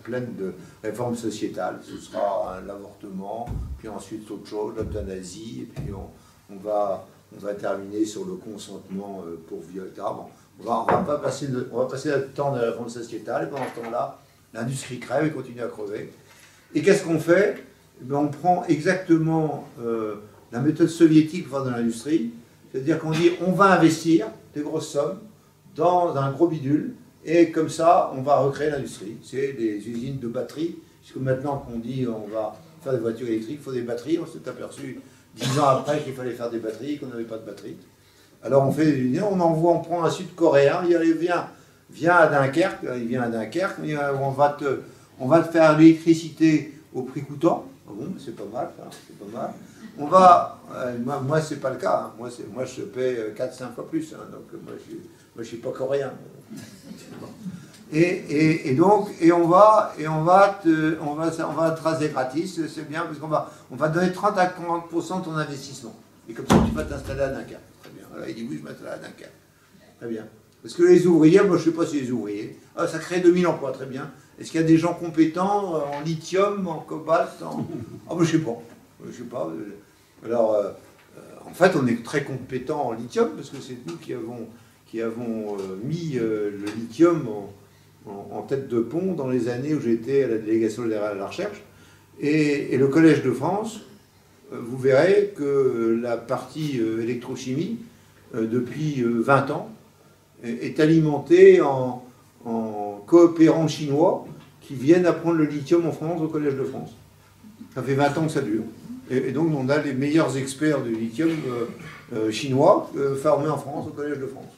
pleine de réformes sociétales. Ce sera l'avortement, puis ensuite autre chose, l'euthanasie, et puis on va terminer sur le consentement pour viol, etc. Bon, on va passer le temps de la réforme sociétale, et pendant ce temps-là, l'industrie crève et continue à crever. Et qu'est-ce qu'on fait? Eh bien, on prend exactement la méthode soviétique pour faire de l'industrie, c'est-à-dire qu'on dit on va investir des grosses sommes dans un gros bidule, et comme ça, on va recréer l'industrie. C'est des usines de batteries, puisque maintenant qu'on dit on va faire des voitures électriques, il faut des batteries, on s'est aperçu 10 ans après qu'il fallait faire des batteries, qu'on n'avait pas de batteries. Alors on fait des usines, on prend un Sud-Coréen, il vient à Dunkerque, on va te faire l'électricité au prix coûtant. Ah bon, c'est pas mal, ça, c'est pas mal. On va, moi c'est pas le cas, hein. Moi je paie 4-5 fois plus, hein. Donc moi je suis pas coréen. Et donc on va te raser gratis, c'est bien parce on va donner 30 à 40% de ton investissement. Et comme ça tu vas t'installer à Dunkerque. Très bien. Alors il dit oui, je m'installe à Dunkerque. Très bien. Parce que les ouvriers, moi je ne sais pas si les ouvriers, ça crée 2000 emplois, très bien. Est-ce qu'il y a des gens compétents en lithium, en cobalt, Ah ben je ne sais pas. Alors, en fait, on est très compétents en lithium, parce que c'est nous qui avons mis le lithium en tête de pont dans les années où j'étais à la délégation de la recherche. Et le Collège de France, vous verrez que la partie électrochimie, depuis 20 ans, est alimentée en coopérants chinois qui viennent apprendre le lithium en France au Collège de France. Ça fait 20 ans que ça dure. Et donc on a les meilleurs experts du lithium chinois formés en France au Collège de France.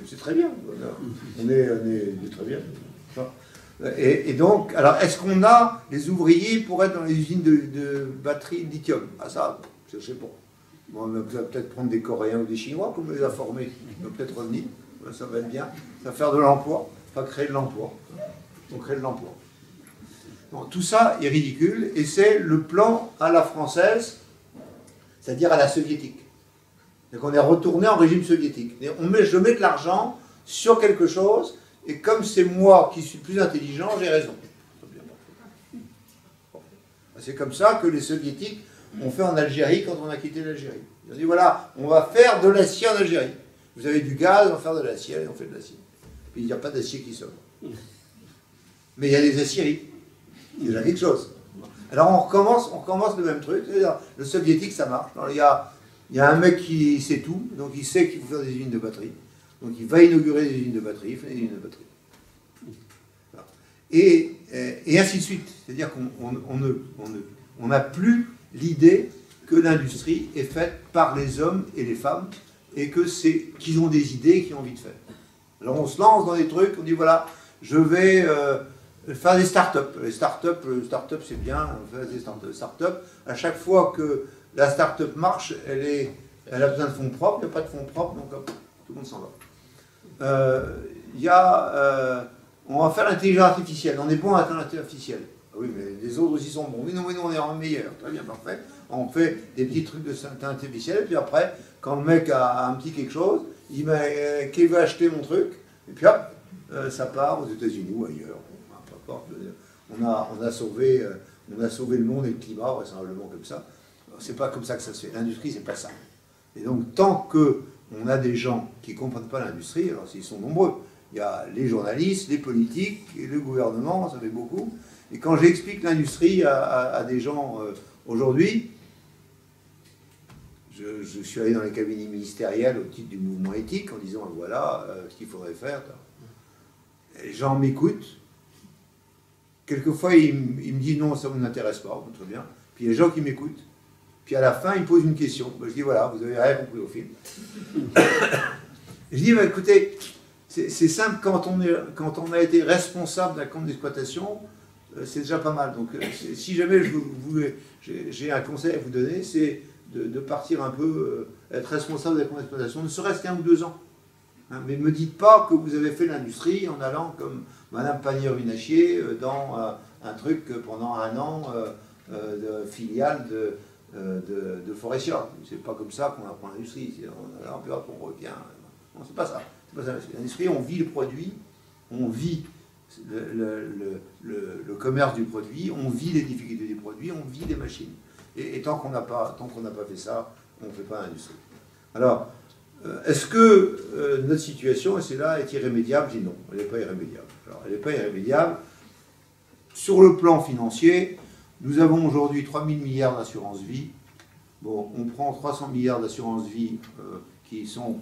C'est très bien. On est très bien. Et donc, alors est-ce qu'on a les ouvriers pour être dans les usines de batteries de lithium? Ah ça, je ne sais pas. Bon, on va peut-être prendre des Coréens ou des Chinois, comme on les a formés. On va peut-être revenir. Ça va être bien. Ça va faire de l'emploi. Ça va créer de l'emploi. On crée de l'emploi. Bon, tout ça est ridicule et c'est le plan à la française, c'est-à-dire à la soviétique. Donc on est retourné en régime soviétique. Et je mets de l'argent sur quelque chose et comme c'est moi qui suis plus intelligent, j'ai raison. C'est comme ça que les soviétiques ont fait en Algérie quand on a quitté l'Algérie. Ils ont dit voilà, on va faire de l'acier en Algérie. Vous avez du gaz, on va faire de l'acier, et on fait de l'acier. Puis il n'y a pas d'acier qui sort. Mais il y a des aciéries. Il y a déjà quelque chose. Alors on recommence le même truc. Le soviétique, ça marche. Alors, il y a un mec qui sait tout, donc il sait qu'il faut faire des usines de batterie. Donc il va inaugurer des usines de batterie, il fait des usines de batterie. Et ainsi de suite. C'est-à-dire qu'on n'a plus l'idée que l'industrie est faite par les hommes et les femmes et qu'ils ont des idées et qu'ils ont envie de faire. Alors on se lance dans des trucs, on dit voilà, je vais faire des start-up. Les start-up c'est bien, on fait des start-up. À chaque fois que la start-up marche, elle a besoin de fonds propres, il n'y a pas de fonds propres, donc hop, tout le monde s'en va. On va faire l'intelligence artificielle, on est bon à l'intelligence artificielle. Oui, mais les autres aussi sont bons. Oui, non, on est en meilleur. Très bien, parfait. On fait des petits trucs de santé artificielle, et puis après, quand le mec a un petit quelque chose, il dit mais qui veut acheter mon truc? Et puis hop, ça part aux États-Unis ou ailleurs. Peu importe. On a sauvé le monde et le climat, vraisemblablement comme ça. C'est pas comme ça que ça se fait. L'industrie, c'est pas ça. Et donc, tant qu'on a des gens qui ne comprennent pas l'industrie, alors ils sont nombreux. Il y a les journalistes, les politiques, et le gouvernement, ça fait beaucoup. Et quand j'explique l'industrie à des gens aujourd'hui, je suis allé dans les cabinets ministériels au titre du mouvement éthique en disant voilà ce qu'il faudrait faire. Les gens m'écoutent. Quelquefois, ils me disent non, ça ne m'intéresse pas, très bien. Puis il y a des gens qui m'écoutent. Puis à la fin, ils me posent une question. Je dis voilà, vous n'avez rien compris au film. Je dis bah, écoutez, c'est simple, quand on a été responsable d'un compte d'exploitation, c'est déjà pas mal. Donc si jamais j'ai un conseil à vous donner, c'est de partir un peu, être responsable d'un compte d'exploitation, ne serait-ce qu'un ou 2 ans. Hein, mais ne me dites pas que vous avez fait l'industrie en allant comme Madame Pannier-Runacher dans un truc pendant 1 an de filiale de Forestia. C'est pas comme ça qu'on apprend l'industrie. On revient. Non, c'est pas ça. L'industrie, on vit le produit, on vit le commerce du produit, on vit les difficultés du produit, on vit les machines. Et tant qu'on n'a pas fait ça, on ne fait pas l'industrie. Alors, est-ce que notre situation, et c'est là, est irrémédiable? Je dis non, elle n'est pas irrémédiable. Alors, elle n'est pas irrémédiable. Sur le plan financier, nous avons aujourd'hui 3 000 milliards d'assurance vie. Bon, on prend 300 milliards d'assurance vie qui sont,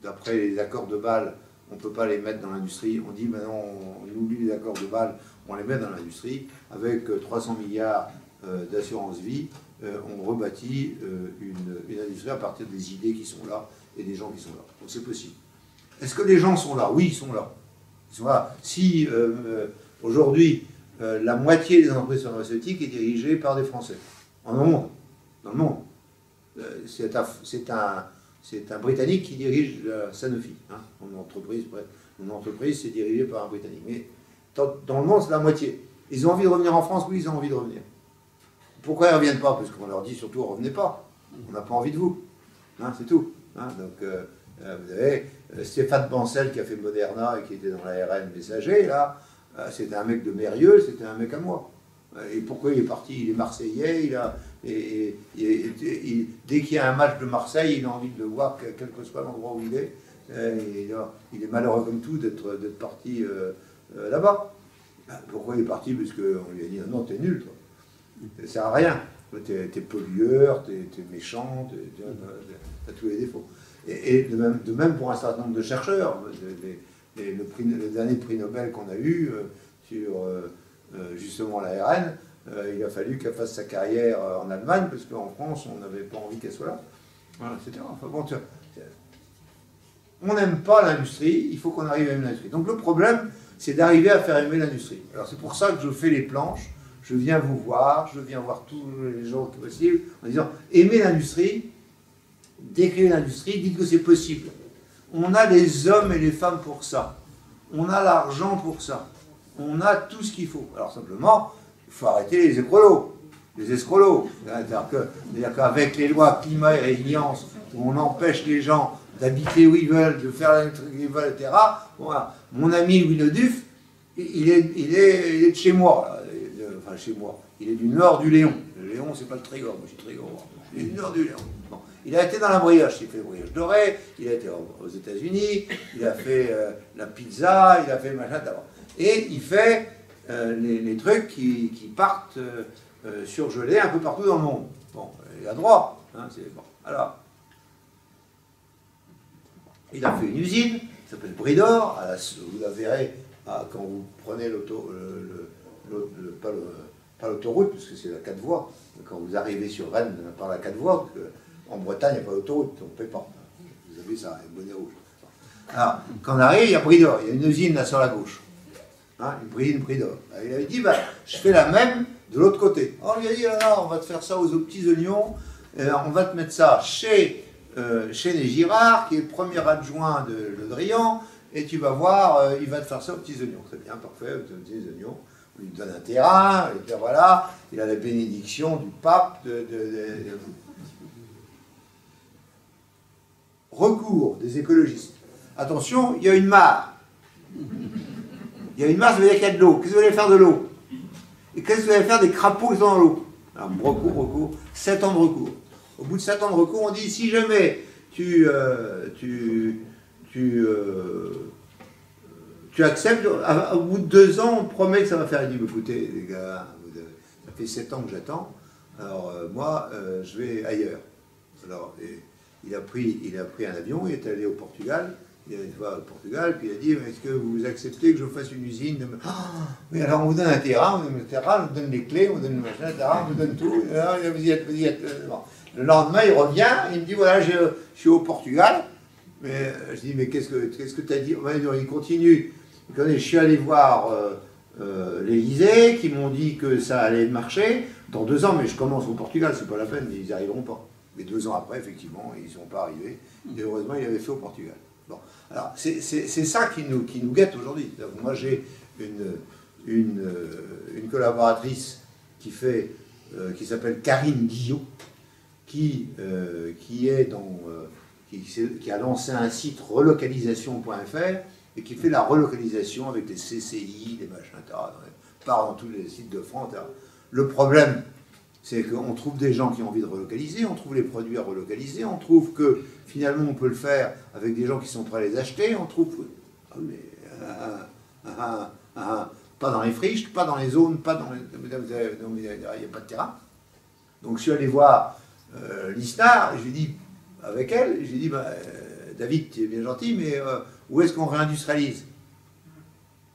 d'après les accords de Bâle, on ne peut pas les mettre dans l'industrie. On dit maintenant, on oublie les accords de Bâle, on les met dans l'industrie. Avec 300 milliards d'assurance vie, on rebâtit une industrie à partir des idées qui sont là et des gens qui sont là. Donc c'est possible. Est-ce que les gens sont là? Oui, ils sont là. Ils sont là. Si aujourd'hui, la moitié des entreprises pharmaceutiques est dirigée par des Français, dans le monde, c'est un Britannique qui dirige Sanofi. Hein. Mon entreprise, c'est dirigé par un Britannique. Mais dans le monde, c'est la moitié. Ils ont envie de revenir en France? Oui, ils ont envie de revenir. Pourquoi ils ne reviennent pas? Parce qu'on leur dit surtout, revenez pas. On n'a pas envie de vous. Hein, c'est tout. Hein, donc, vous avez Stéphane Bancel qui a fait Moderna et qui était dans l'ARN messager, là, c'était un mec de Mérieux, c'était un mec à moi. Et pourquoi il est parti? Il est Marseillais, dès qu'il y a un match de Marseille, il a envie de le voir, quel que soit l'endroit où il est. Il est malheureux comme tout d'être parti là-bas. Pourquoi il est parti? Parce qu'on lui a dit non, t'es nul, toi. Ça sert à rien. T'es pollueur, t'es méchant, t'as tous les défauts. Et de même pour un certain nombre de chercheurs. Le dernier prix Nobel qu'on a eu sur justement l'ARN, il a fallu qu'elle fasse sa carrière en Allemagne, parce qu'en France, on n'avait pas envie qu'elle soit là. Voilà, etc. Enfin, bon, on n'aime pas l'industrie, il faut qu'on arrive à aimer l'industrie. Donc le problème, c'est d'arriver à faire aimer l'industrie. Alors c'est pour ça que je fais les planches, je viens vous voir, je viens voir tous les gens qui possible, en disant, aimez l'industrie, décrivez l'industrie, dites que c'est possible. On a les hommes et les femmes pour ça. On a l'argent pour ça. On a tout ce qu'il faut. Alors simplement, il faut arrêter les écrolos, les escrolos. C'est-à-dire qu'avec les lois climat et résilience, où on empêche les gens d'habiter où ils veulent, de faire les trucs qu'ils veulent, etc. Voilà. Mon ami Louis Leduf, il est de chez moi. Là. Enfin, chez moi. Il est du nord du Léon. Le Léon, c'est pas le Trégor. Moi, je suis Trégor. Il est du nord du Léon. Bon. Il a été dans la brioche. Il fait le brioche doré. Il a été aux États-Unis. Il a fait la pizza. Il a fait le machin d'abord. Et il fait les trucs qui partent surgelés un peu partout dans le monde. Bon, il a droit. Hein, bon. Alors, il a fait une usine qui s'appelle Bridor. Vous la verrez quand vous prenez pas l'autoroute, parce que c'est la 4 voies. Quand vous arrivez sur Rennes par la 4 voies, parce qu'en Bretagne, il n'y a pas d'autoroute, on ne paie pas. Vous avez ça, un bonnet rouge. Alors, quand on arrive, il y a Bridor. Il y a une usine là sur la gauche. Hein, une usine Bridor. Il avait dit, je fais la même de l'autre côté. Alors, on lui a dit, là, on va te faire ça aux petits oignons. On va te mettre ça chez les Girard, qui est le premier adjoint de Le Drian, et tu vas voir, il va te faire ça aux petits oignons. Très bien, parfait, aux petits oignons. On lui donne un terrain, et puis voilà, il a la bénédiction du pape. Recours des écologistes. Attention, il y a une mare. Il y a une mare, ça veut dire qu'il y a de l'eau. Qu'est-ce que vous allez faire de l'eau? Et qu'est-ce que vous allez faire des crapauds qui sont dans l'eau? Alors, recours, 7 ans de recours. Au bout de 7 ans de recours, on dit, si jamais tu tu acceptes, au bout de 2 ans, on te promet que ça va faire. Il dit, écoutez, les gars, ça fait 7 ans que j'attends, alors moi, je vais ailleurs. Alors, il a pris un avion, il est allé au Portugal, il est allé voir au Portugal, puis il a dit, est-ce que vous acceptez que je fasse une usine de... Oui, alors on vous donne un terrain, on vous donne les clés, on vous donne le machin, on vous donne tout, alors, vous y êtes. Bon. Le lendemain, il revient, il me dit, voilà, je suis au Portugal, mais je dis, mais qu'est-ce que tu as dit? Il continue. Je suis allé voir l'Élysée, qui m'ont dit que ça allait marcher. Dans 2 ans, mais je commence au Portugal, c'est pas la peine, ils n'y arriveront pas. Mais 2 ans après, effectivement, ils ne sont pas arrivés. Et heureusement, il avait fait au Portugal. Bon, alors c'est ça qui nous guette aujourd'hui. Moi, j'ai une collaboratrice qui s'appelle Karine Guillot, qui a lancé un site relocalisation.fr et qui fait la relocalisation avec des CCI, des machins, part dans tous les sites de France. Le problème, c'est qu'on trouve des gens qui ont envie de relocaliser, on trouve les produits à relocaliser, on trouve que finalement on peut le faire avec des gens qui sont prêts à les acheter, on trouve pas dans les friches, pas dans les zones, pas dans les... Il n'y a pas de terrain. Donc je suis allé voir l'ISNAR, et je lui ai dit, avec elle, j'ai dit, David, tu es bien gentil, mais où est-ce qu'on réindustrialise?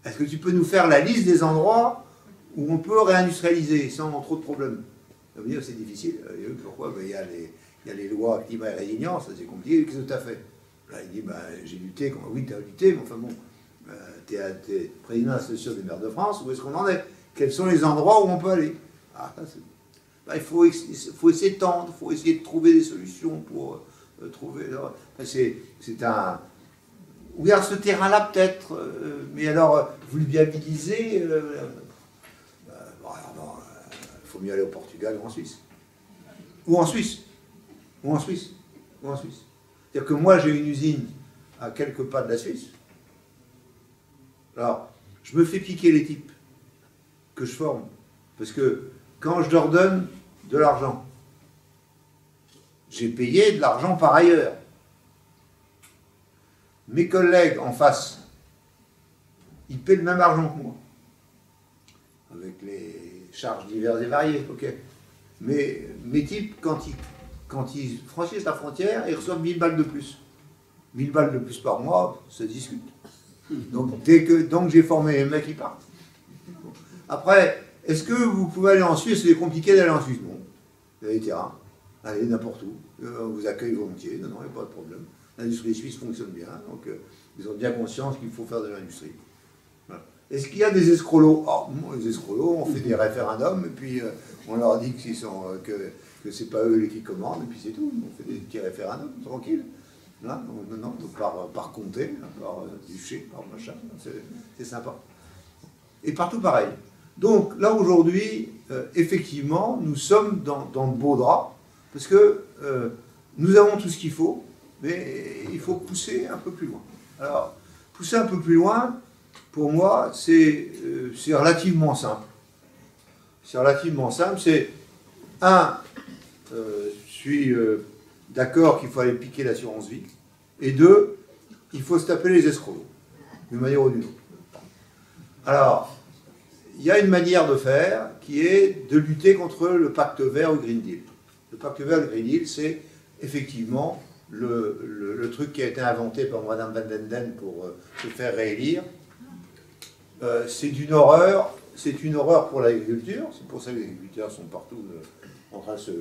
Est-ce que tu peux nous faire la liste des endroits où on peut réindustrialiser sans trop de problèmes? Ça veut dire que c'est difficile. Pourquoi? Il y a les lois climat et résilience, c'est compliqué. Qu'est-ce que tu as fait? Là, il dit, j'ai lutté. Oui, tu as lutté, mais enfin bon, tu es président de l'Association des maires de France, où est-ce qu'on en est? Quels sont les endroits où on peut aller? Il faut essayer de tendre, il faut essayer de trouver des solutions pour trouver... c'est un... Oui, alors ce terrain-là peut-être, mais alors, vous le viabilisez... il faut mieux aller au Portugal ou en Suisse. Ou en Suisse. C'est-à-dire que moi, j'ai une usine à quelques pas de la Suisse. Alors, je me fais piquer les types que je forme. Parce que quand je leur donne de l'argent, j'ai payé de l'argent par ailleurs. Mes collègues en face, ils paient le même argent que moi. Avec les charges diverses et variées, ok. Mais mes types, quand ils franchissent la frontière, ils reçoivent 1000 balles de plus. 1000 balles de plus par mois, ça se discute. Donc, donc j'ai formé les mecs qui partent. Après, est-ce que vous pouvez aller en Suisse? C'est compliqué d'aller en Suisse. Non. Il y a des terrains. Allez, n'importe où. On vous accueille volontiers. Non, il n'y a pas de problème. L'industrie suisse fonctionne bien. Donc, ils ont bien conscience qu'il faut faire de l'industrie. Voilà. Est-ce qu'il y a des escrolos? Les escrolos, on fait des référendums, et puis on leur dit que c'est pas eux qui commandent, et puis c'est tout. On fait des petits référendums, tranquille. Là, non, par comté, par duché, par machin. C'est sympa. Et partout pareil. Donc là, aujourd'hui, effectivement, nous sommes dans de beaux draps, parce que nous avons tout ce qu'il faut, mais il faut pousser un peu plus loin. Alors, pousser un peu plus loin, pour moi, c'est relativement simple. C'est relativement simple. C'est, je suis d'accord qu'il faut aller piquer l'assurance vie, et 2, il faut se taper les escrocs, d'une manière ou d'une autre. Alors, il y a une manière de faire qui est de lutter contre le pacte vert ou Green Deal. Le pacte vert ou Green Deal, c'est effectivement le truc qui a été inventé par Madame Van den Den pour se faire réélire. C'est une horreur pour l'agriculture. C'est pour ça que les agriculteurs sont partout en train de se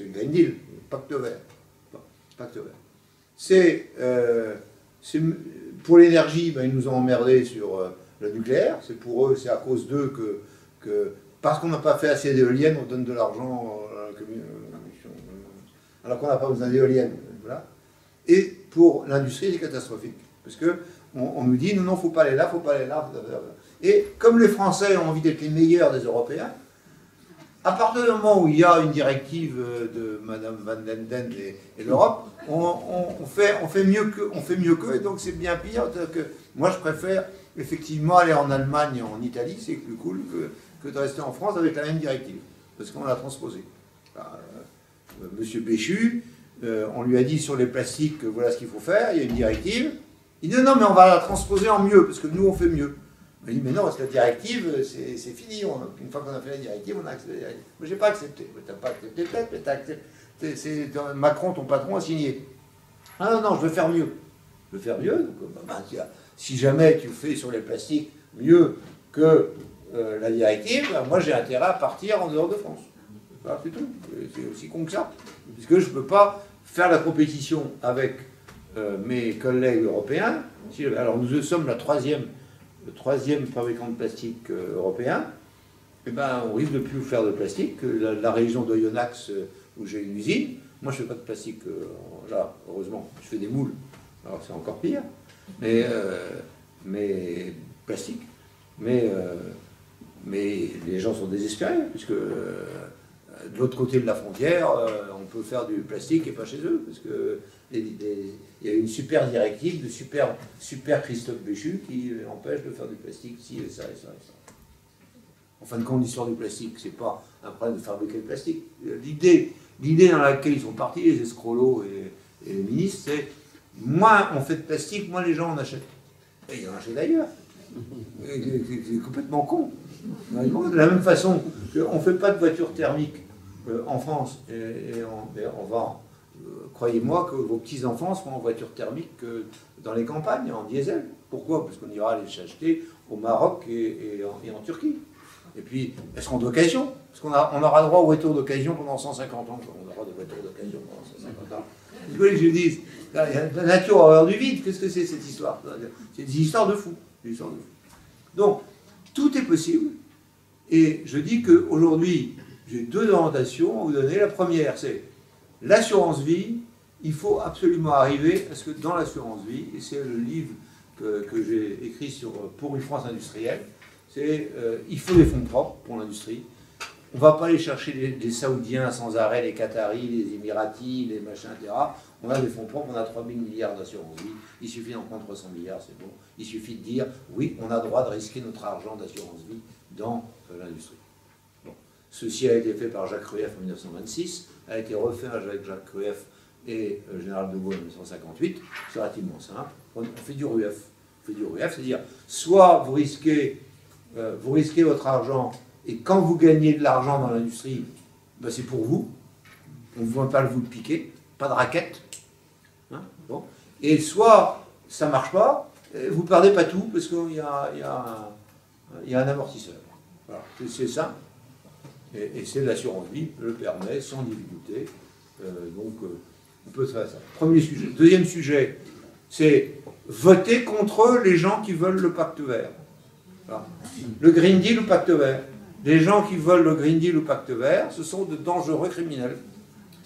Green Deal, pacte vert. Pacte vert. Pour l'énergie, ils nous ont emmerdés sur le nucléaire. C'est pour eux, c'est à cause d'eux que parce qu'on n'a pas fait assez d'éoliennes, on donne de l'argent alors qu'on n'a pas besoin d'éoliennes. Voilà. Et pour l'industrie, c'est catastrophique. Parce qu'on nous dit, non, il ne faut pas aller là, il ne faut pas aller là. Et comme les Français ont envie d'être les meilleurs des Européens, à partir du moment où il y a une directive de Mme Van den Den et l'Europe, on fait mieux qu'eux, et donc c'est bien pire. Que moi, je préfère effectivement aller en Allemagne et en Italie, c'est plus cool que de rester en France avec la même directive, parce qu'on l'a transposée. Monsieur Béchu, on lui a dit sur les plastiques que voilà ce qu'il faut faire, il y a une directive, Il dit non, mais on va la transposer en mieux, parce que nous on fait mieux. Il dit mais non, parce que la directive, c'est fini. Une fois qu'on a fait la directive, on a accepté la directive. Moi, j'ai pas accepté. Mais t'as pas accepté peut-être, mais t'as accepté. Macron, ton patron, a signé. Ah non, non, je veux faire mieux. Je veux faire mieux. Donc, si jamais tu fais sur les plastiques mieux que la directive, moi j'ai intérêt à partir en dehors de France. Voilà, c'est tout. C'est aussi con que ça. Puisque je ne peux pas faire la compétition avec mes collègues européens. Alors nous sommes le troisième fabricant de plastique européen. Eh ben, on risque de plus faire de plastique. La région d'Oyonnax, où j'ai une usine, moi je ne fais pas de plastique là, heureusement. Je fais des moules. Alors c'est encore pire. Mais plastique. Mais les gens sont désespérés, puisque de l'autre côté de la frontière, on peut faire du plastique et pas chez eux, parce que il y a une super directive de super Christophe Béchu qui empêche de faire du plastique ci et ça et ça et ça. En fin de compte, l'histoire du plastique, c'est pas un problème de fabriquer le plastique. L'idée dans laquelle ils sont partis, les escrolos et les ministres, c'est moins on fait de plastique, moins les gens en achètent. Et ils en achètent d'ailleurs. C'est complètement con. De la même façon qu'on ne fait pas de voitures thermiques en France, et on va, croyez-moi que vos petits-enfants seront en voiture thermique dans les campagnes, en diesel. Pourquoi? Parce qu'on ira les acheter au Maroc et en Turquie. Et puis, elles seront d'occasion, parce qu'on aura droit aux voitures d'occasion pendant 150 ans. On aura des voitures d'occasion pendant 150 ans. Vous voulez que je dise, la nature a horreur du vide, qu'est-ce que c'est cette histoire? C'est des histoires de fous. Donc, tout est possible. Et je dis qu'aujourd'hui, j'ai deux orientations à vous donner. La première, c'est l'assurance vie. Il faut absolument arriver à ce que dans l'assurance vie, et c'est le livre que j'ai écrit pour une France industrielle, c'est il faut des fonds propres pour l'industrie. On ne va pas aller chercher les Saoudiens sans arrêt, les Qataris, les Émiratis, les machins, etc. On a des fonds propres, on a 3 000 milliards d'assurance vie. Il suffit d'en prendre 300 milliards, c'est bon. Il suffit de dire, oui, on a le droit de risquer notre argent d'assurance vie dans l'industrie. Bon. Ceci a été fait par Jacques Rueff en 1926, a été refait avec Jacques Rueff et Général de Gaulle en 1958. C'est relativement simple. On fait du Rueff. On fait du Rueff, c'est-à-dire, soit vous risquez votre argent, et quand vous gagnez de l'argent dans l'industrie, ben c'est pour vous. On ne va pas vous le piquer. Pas de raquette. Hein, bon. Et soit ça ne marche pas, vous ne perdez pas tout, parce qu'il y a un amortisseur. Voilà. C'est ça. Et c'est l'assurance vie, le permet, sans difficulté. Donc, on peut faire ça. Premier sujet. Deuxième sujet, c'est voter contre les gens qui veulent le pacte vert. Voilà. Le Green Deal ou pacte vert. Les gens qui veulent le Green Deal ou pacte vert, ce sont de dangereux criminels.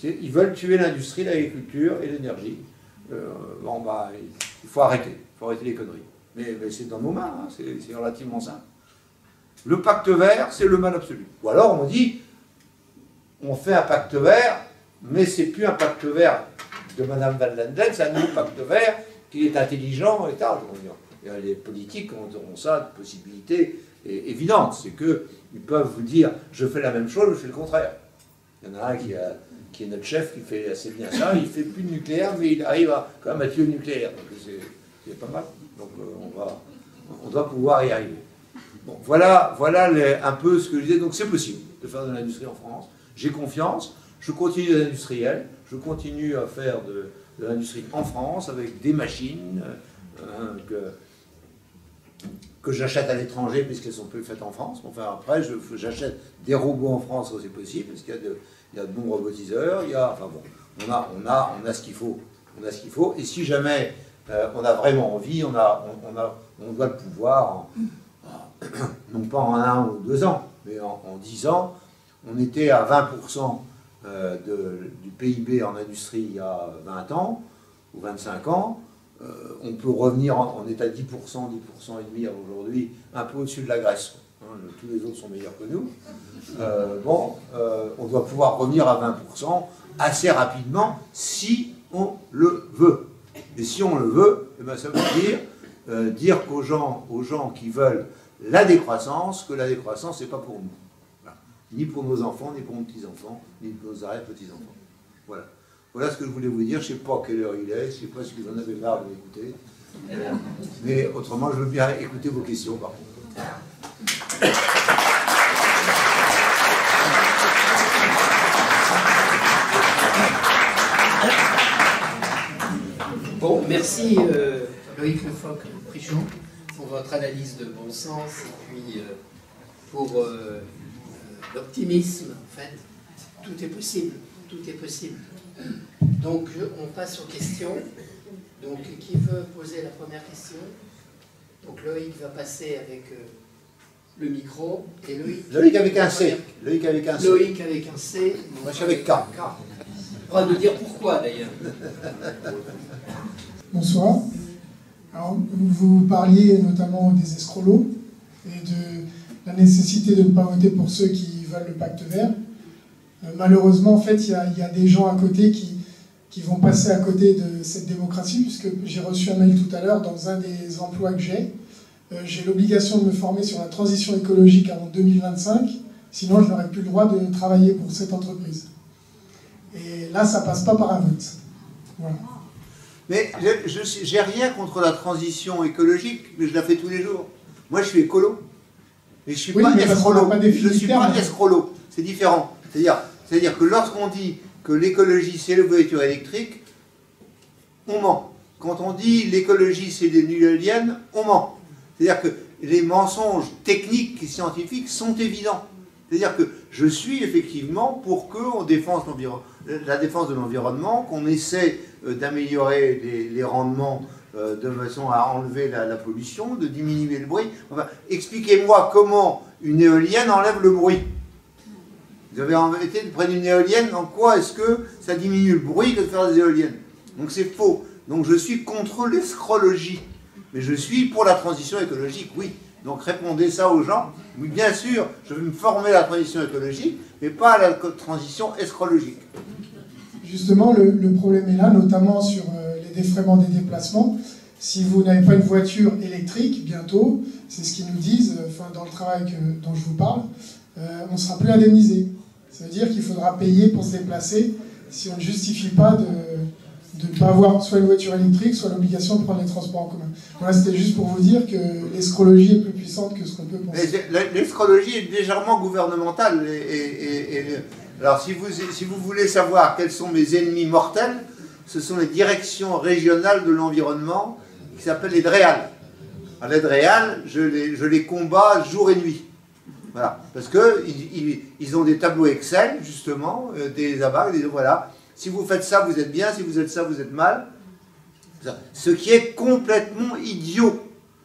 Ils veulent tuer l'industrie, l'agriculture et l'énergie. Bon, bah, il faut arrêter. Il faut arrêter les conneries. Mais c'est dans nos mains, hein, c'est relativement simple. Le pacte vert, c'est le mal absolu. Ou alors on dit, on fait un pacte vert, mais c'est plus un pacte vert de Mme Van Landen, c'est un nouveau pacte vert qui est intelligent et tal. Les politiques ont ça, de possibilité évidente. C'est qu'ils peuvent vous dire, je fais la même chose, je fais le contraire. Il y en a un qui est notre chef, qui fait assez bien ça, il ne fait plus de nucléaire, mais il arrive quand même à tuer le nucléaire. Donc c'est pas mal. Donc on doit pouvoir y arriver. Bon, voilà un peu ce que je disais. Donc c'est possible de faire de l'industrie en France. J'ai confiance, je continue de l'industriel, je continue à faire de l'industrie en France avec des machines que j'achète à l'étranger puisqu'elles sont plus faites en France. Enfin après, j'achète des robots en France quand c'est possible, parce qu'il y a de bons robotiseurs, enfin bon, on a ce qu'il faut. On a ce qu'il faut, et si jamais on a vraiment envie, on doit le pouvoir, non pas en 1 ou 2 ans, mais en 10 ans. On était à 20% du PIB en industrie il y a 20 ans, ou 25 ans. On peut revenir, on est à 10%, 10% et demi aujourd'hui, un peu au-dessus de la Grèce. Hein, tous les autres sont meilleurs que nous. On doit pouvoir revenir à 20% assez rapidement si on le veut. Et si on le veut, eh ben ça veut dire aux gens qui veulent la décroissance, que la décroissance, c'est pas pour nous. Voilà. Ni pour nos enfants, ni pour nos petits-enfants, ni pour nos arrière-petits-enfants. Voilà. Voilà ce que je voulais vous dire. Je ne sais pas quelle heure il est, je ne sais pas si vous en avez marre de m'écouter. Mais autrement, je veux bien écouter vos questions, par contre. Bon, merci Loïc Lefoc-Prichon pour votre analyse de bon sens et puis pour l'optimisme, en fait. Tout est possible, tout est possible. Donc, on passe aux questions. Donc, qui veut poser la première question? Donc, Loïc va passer avec le micro. Et Loïc avec un C. Loïc avec un C. Loïc avec un C. Moi, je suis avec K. On va nous dire pourquoi, d'ailleurs. Bonsoir. Alors, vous parliez notamment des escrolos et de la nécessité de ne pas voter pour ceux qui veulent le pacte vert. Malheureusement, en fait, il y a des gens à côté qui vont passer à côté de cette démocratie, puisque j'ai reçu un mail tout à l'heure dans un des emplois que j'ai l'obligation de me former sur la transition écologique avant 2025, sinon je n'aurais plus le droit de travailler pour cette entreprise. Et là, ça passe pas par un vote. Voilà. Mais je n'ai rien contre la transition écologique, mais je la fais tous les jours. Moi, je suis écolo. Mais je ne suis pas escrolo. Je ne suis pas escrolo. C'est différent. C'est-à-dire que lorsqu'on dit que l'écologie, c'est les voitures électriques, on ment. Quand on dit l'écologie, c'est des éoliennes, on ment. C'est-à-dire que les mensonges techniques et scientifiques sont évidents. C'est-à-dire que je suis effectivement pour qu'on défende la défense de l'environnement, qu'on essaie d'améliorer les rendements de façon à enlever la pollution, de diminuer le bruit. Enfin, expliquez-moi comment une éolienne enlève le bruit. Vous avez été près d'une éolienne, en quoi est-ce que ça diminue le bruit de faire des éoliennes? Donc c'est faux. Donc je suis contre l'escrologie. Mais je suis pour la transition écologique, oui. Donc répondez ça aux gens. Oui, bien sûr, je vais me former à la transition écologique, mais pas à la transition escrologique. Justement, le problème est là, notamment sur les défraiements des déplacements. Si vous n'avez pas une voiture électrique, bientôt, c'est ce qu'ils nous disent, dans le travail dont je vous parle, on ne sera plus indemnisé. Ça veut dire qu'il faudra payer pour se déplacer si on ne justifie pas de ne pas avoir soit une voiture électrique, soit l'obligation de prendre les transports en commun. Voilà, c'était juste pour vous dire que l'escrologie est plus puissante que ce qu'on peut penser. L'escrologie est légèrement gouvernementale. Alors, si vous voulez savoir quels sont mes ennemis mortels, ce sont les directions régionales de l'environnement qui s'appellent les DREAL. Alors, les DREAL, je les combats jour et nuit. Voilà. Parce qu'ils ont des tableaux Excel, justement, des abats, voilà. Si vous faites ça, vous êtes bien. Si vous faites ça, vous êtes mal. Ce qui est complètement idiot.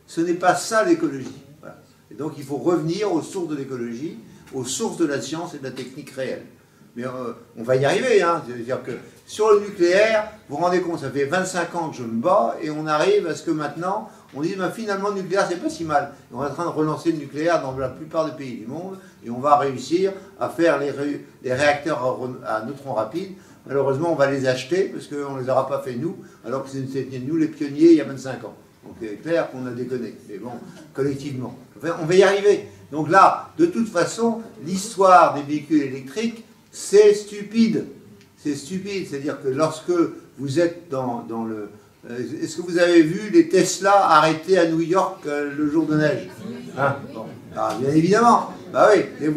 Ce n'est pas ça l'écologie. Voilà. Et donc il faut revenir aux sources de l'écologie, aux sources de la science et de la technique réelle. Mais on va y arriver. Hein. C'est-à-dire que sur le nucléaire, vous vous rendez compte, ça fait 25 ans que je me bats et on arrive à ce que maintenant, on dit ben, finalement le nucléaire c'est pas si mal. Et on est en train de relancer le nucléaire dans la plupart des pays du monde et on va réussir à faire les réacteurs à neutrons rapides. Malheureusement, on va les acheter parce qu'on ne les aura pas fait nous, alors que c'était nous les pionniers il y a 25 ans. Donc c'est clair qu'on a déconné, mais bon, collectivement. Enfin, on va y arriver. Donc là, de toute façon, l'histoire des véhicules électriques, c'est stupide. C'est stupide, c'est-à-dire que lorsque vous êtes dans le... Est-ce que vous avez vu les Tesla arrêtés à New York le jour de neige, hein? Bon. Alors, bien évidemment, bah oui, les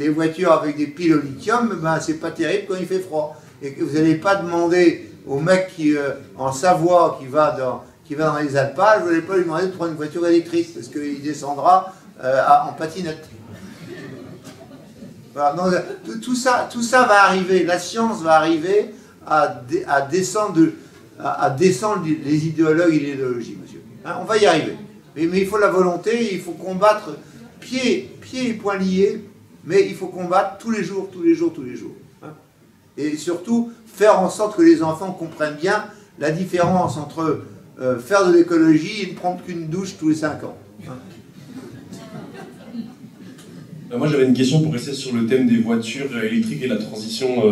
voitures avec des piles au lithium, ben, c'est pas terrible quand il fait froid. Et que vous n'allez pas demander au mec qui, en Savoie qui va dans les Alpages, vous n'allez pas lui demander de prendre une voiture électrique parce qu'il descendra en patinette. Voilà, donc, tout ça va arriver, la science va arriver à descendre les idéologues et l'idéologie, monsieur. Hein, on va y arriver. Mais il faut la volonté, il faut combattre pieds et poings liés, mais il faut combattre tous les jours. Hein. Et surtout, faire en sorte que les enfants comprennent bien la différence entre faire de l'écologie et ne prendre qu'une douche tous les 5 ans. Hein. Moi, j'avais une question pour rester sur le thème des voitures électriques et la transition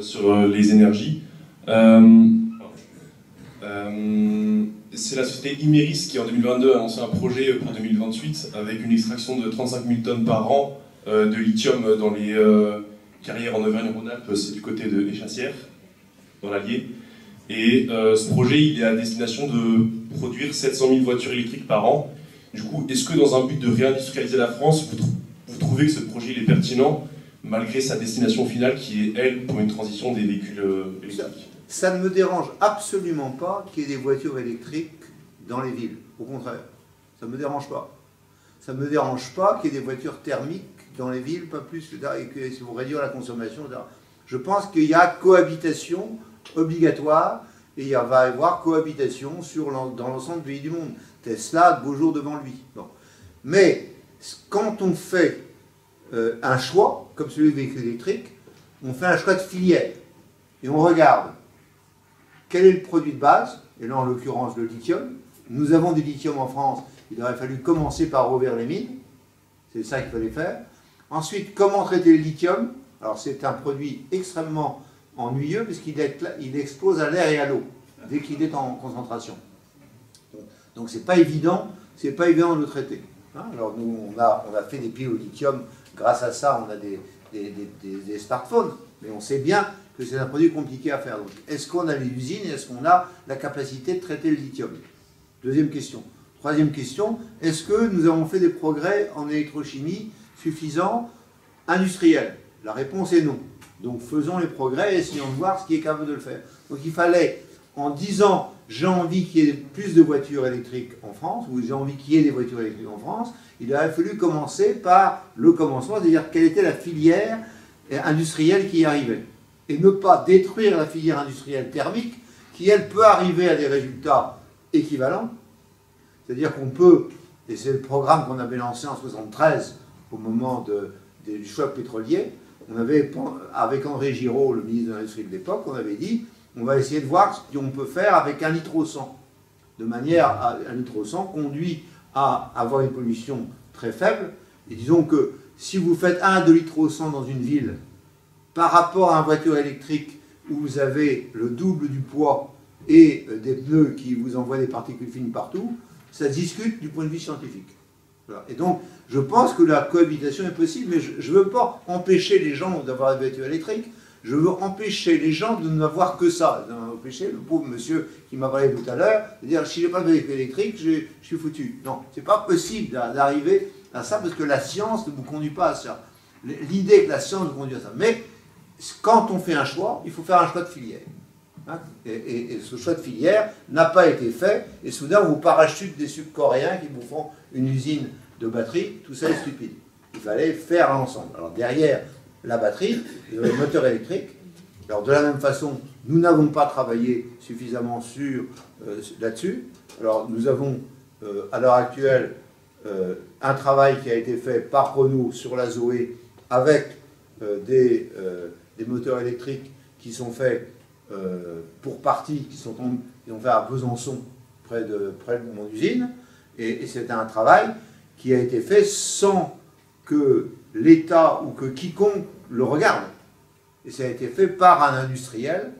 sur les énergies. C'est la société Imerys qui, en 2022, a lancé un projet pour 2028 avec une extraction de 35 000 tonnes par an de lithium dans les carrière en Auvergne-Rhône-Alpes, c'est du côté de Échassières, dans l'Allier. Et ce projet, il est à destination de produire 700 000 voitures électriques par an. Du coup, est-ce que dans un but de réindustrialiser la France, vous trouvez que ce projet il est pertinent, malgré sa destination finale qui est, elle, pour une transition des véhicules électriques? Ça ne me dérange absolument pas qu'il y ait des voitures électriques dans les villes. Au contraire, ça ne me dérange pas. Ça ne me dérange pas qu'il y ait des voitures thermiques dans les villes, pas plus, et que si vous réduire la consommation, etc. Je pense qu'il y a cohabitation obligatoire, et il va y avoir cohabitation dans l'ensemble des pays du monde. Tesla a de beaux jours devant lui. Bon. Mais quand on fait un choix, comme celui des véhicules électriques, on fait un choix de filière. Et on regarde quel est le produit de base, et là en l'occurrence le lithium. Nous avons du lithium en France, il aurait fallu commencer par rouvrir les mines, c'est ça qu'il fallait faire. Ensuite, comment traiter le lithium? Alors c'est un produit extrêmement ennuyeux puisqu'il explose à l'air et à l'eau dès qu'il est en concentration. Donc c'est pas évident de le traiter. Hein, alors nous on a fait des piles au lithium, grâce à ça on a des smartphones, mais on sait bien que c'est un produit compliqué à faire. Donc est-ce qu'on a les usines et est-ce qu'on a la capacité de traiter le lithium? Deuxième question. Troisième question, est-ce que nous avons fait des progrès en électrochimie suffisants, industriels? La réponse est non. Donc faisons les progrès et essayons de voir ce qui est capable de le faire. Donc il fallait, en disant j'ai envie qu'il y ait plus de voitures électriques en France, ou j'ai envie qu'il y ait des voitures électriques en France, il aurait fallu commencer par le commencement, c'est-à-dire quelle était la filière industrielle qui y arrivait. Et ne pas détruire la filière industrielle thermique, qui elle peut arriver à des résultats équivalents. C'est-à-dire qu'on peut, et c'est le programme qu'on avait lancé en 1973, au moment du choc pétrolier, on avait, avec André Giraud, le ministre de l'Industrie de l'époque, on avait dit, on va essayer de voir ce qu'on peut faire avec 1 litre au 100. De manière à 1 litre au 100 conduit à avoir une pollution très faible. Et disons que si vous faites 1 à 2 litres au 100 dans une ville, par rapport à une voiture électrique où vous avez le double du poids et des pneus qui vous envoient des particules fines partout, ça se discute du point de vue scientifique. Voilà. Et donc, je pense que la cohabitation est possible, mais je ne veux pas empêcher les gens d'avoir des voitures électriques, je veux empêcher les gens de n'avoir que ça. Empêcher le pauvre monsieur qui m'a parlé tout à l'heure, de dire si je n'ai pas de véhicule électrique, je suis foutu. Non, ce n'est pas possible d'arriver à ça parce que la science ne vous conduit pas à ça. L'idée que la science vous conduit à ça. Mais quand on fait un choix, il faut faire un choix de filière. Hein, et ce choix de filière n'a pas été fait, et soudain on vous parachute des Sud-Coréens qui vous font une usine de batterie, tout ça est stupide. Il fallait faire l'ensemble. Alors derrière la batterie, il y a le moteur électrique. Alors de la même façon, nous n'avons pas travaillé suffisamment là-dessus. Alors nous avons à l'heure actuelle un travail qui a été fait par Renault sur la Zoé avec des moteurs électriques qui sont faits pour partie, qui sont faits à Besançon, près de mon usine, et c'est un travail qui a été fait sans que l'État ou que quiconque le regarde. Et ça a été fait par un industriel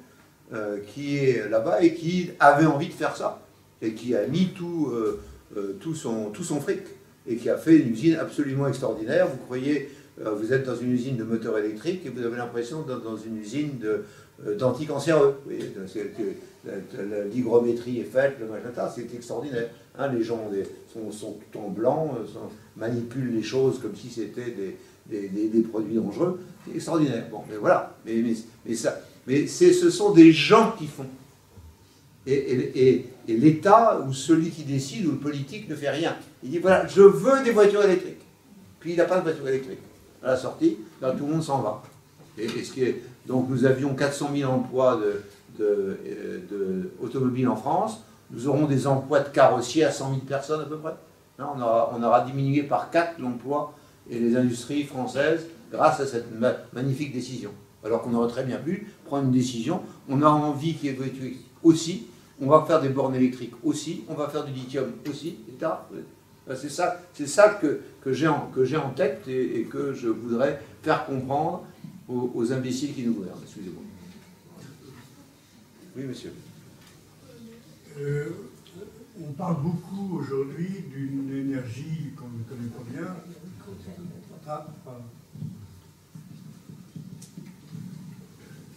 qui est là-bas et qui avait envie de faire ça, et qui a mis tout son fric, et qui a fait une usine absolument extraordinaire. Vous croyez, vous êtes dans une usine de moteurs électriques et vous avez l'impression d'être dans une usine d'anticancéreux. L'hygrométrie est faite, le machin, c'est extraordinaire. Hein, les gens sont tout en blanc, manipulent les choses comme si c'était des produits dangereux. C'est extraordinaire. Bon, mais voilà. Mais ce sont des gens qui font. Et l'État, ou celui qui décide, ou le politique, ne fait rien. Il dit, voilà, je veux des voitures électriques. Puis il n'a pas de voiture électrique. À la sortie, là, tout le monde s'en va. Donc nous avions 400 000 emplois automobiles en France. Nous aurons des emplois de carrossiers à 100 000 personnes à peu près. Là, on aura diminué par 4 l'emploi et les industries françaises grâce à cette magnifique décision. Alors qu'on aurait très bien pu prendre une décision. On a envie qu'il y ait des voitures aussi. On va faire des bornes électriques aussi. On va faire du lithium aussi, etc. C'est ça que j'ai en tête et que je voudrais faire comprendre aux imbéciles qui nous gouvernent. Excusez-moi. Oui, monsieur. On parle beaucoup aujourd'hui d'une énergie qu'on ne connaît pas bien.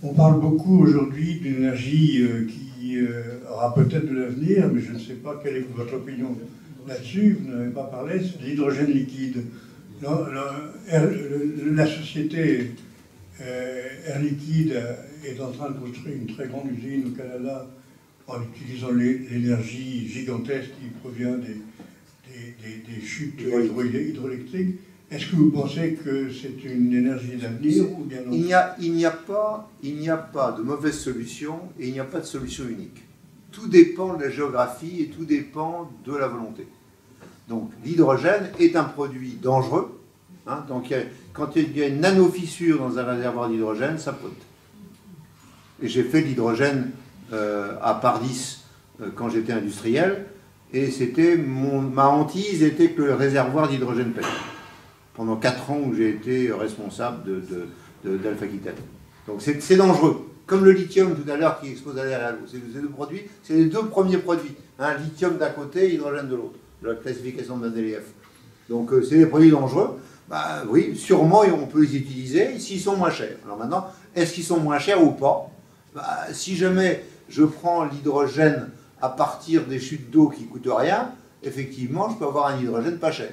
On parle beaucoup aujourd'hui d'une énergie qui aura peut-être de l'avenir, mais je ne sais pas quelle est votre opinion là-dessus. Vous n'avez pas parlé, c'est l'hydrogène liquide. La société Air Liquide est en train de construire une très grande usine au Canada en utilisant l'énergie gigantesque qui provient des chutes hydroélectriques. Est-ce que vous pensez que c'est une énergie d'avenir ou bien non? Il n'y a pas de mauvaise solution et il n'y a pas de solution unique. Tout dépend de la géographie et tout dépend de la volonté. Donc l'hydrogène est un produit dangereux. Hein, donc quand il y a une nano-fissure dans un réservoir d'hydrogène, ça pote. Et j'ai fait de l'hydrogène à Pardis quand j'étais industriel, et ma hantise était que le réservoir d'hydrogène pète. Pendant 4 ans où j'ai été responsable d'Alpha Aquitaine. Donc c'est dangereux. Comme le lithium tout à l'heure qui expose à l'air et à l'eau. Ces deux produits, c'est les deux premiers produits. Hein, lithium d'un côté, hydrogène de l'autre. La classification de Mendeleïev. Donc c'est des produits dangereux. Bah oui, sûrement on peut les utiliser s'ils sont moins chers. Alors maintenant, est-ce qu'ils sont moins chers ou pas? Bah, si jamais je prends l'hydrogène à partir des chutes d'eau qui ne coûtent rien, effectivement, je peux avoir un hydrogène pas cher.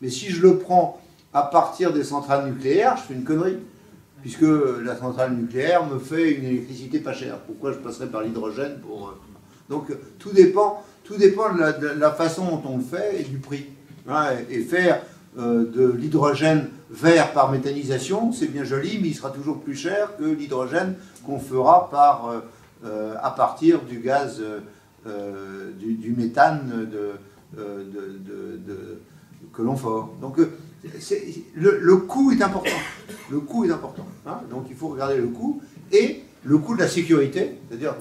Mais si je le prends à partir des centrales nucléaires, je fais une connerie. Puisque la centrale nucléaire me fait une électricité pas chère. Pourquoi je passerais par l'hydrogène pour... Donc tout dépend de la façon dont on le fait et du prix. Hein, et faire de l'hydrogène vert par méthanisation, c'est bien joli, mais il sera toujours plus cher que l'hydrogène qu'on fera à partir du gaz, du méthane que l'on fore. Donc le coût est important. Le coût est important. Hein, donc il faut regarder le coût et le coût de la sécurité. C'est-à-dire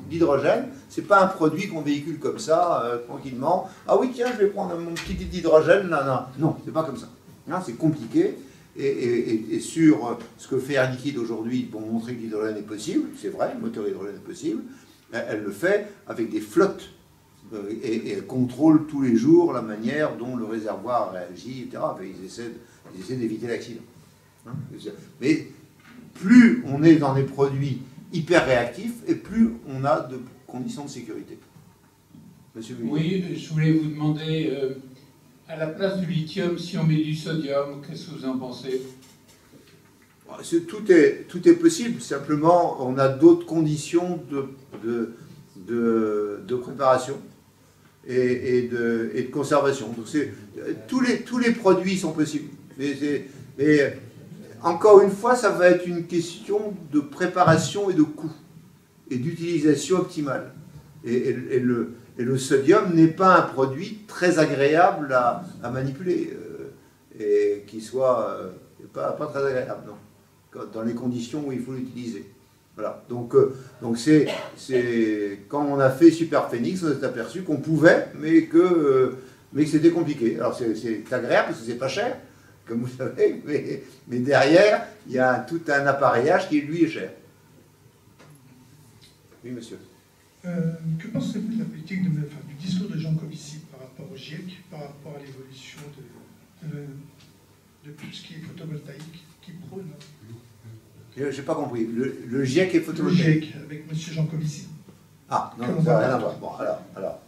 l'hydrogène, c'est pas un produit qu'on véhicule comme ça, tranquillement. Ah oui, tiens, je vais prendre mon petit hydrogène. Non, c'est pas comme ça. Hein, c'est compliqué. Et sur ce que fait Air Liquide aujourd'hui pour montrer que l'hydrogène est possible, c'est vrai, le moteur hydrogène est possible, elle le fait avec des flottes. Et elle contrôle tous les jours la manière dont le réservoir réagit, etc. Enfin, ils essaient d'éviter l'accident. Hein, mais plus on est dans des produits hyper réactifs, et plus on a de conditions de sécurité. Monsieur Oui, je voulais vous demander, à la place du lithium, si on met du sodium, qu'est-ce que vous en pensez? Tout est possible, simplement on a d'autres conditions de préparation. Et de conservation. Donc tous les produits sont possibles. Mais encore une fois, ça va être une question de préparation et de coût, et d'utilisation optimale. Et le sodium n'est pas un produit très agréable à manipuler, et qui soit pas très agréable, non, dans les conditions où il faut l'utiliser. Voilà, donc c'est quand on a fait Super Phoenix, on s'est aperçu qu'on pouvait, mais que c'était compliqué. Alors c'est agréable parce que c'est pas cher, comme vous savez, mais derrière, il y a tout un appareillage qui, lui, est cher. Oui, monsieur. Que pensez-vous de la politique du discours de Jean Covici par rapport au GIEC, par rapport à l'évolution de tout ce qui est photovoltaïque, qui prône? Je n'ai pas compris. Le GIEC est photovoltaïque. Le GIEC, avec M. Jean Covici. Ah, non, ça n'a rien à voir. Bon, alors.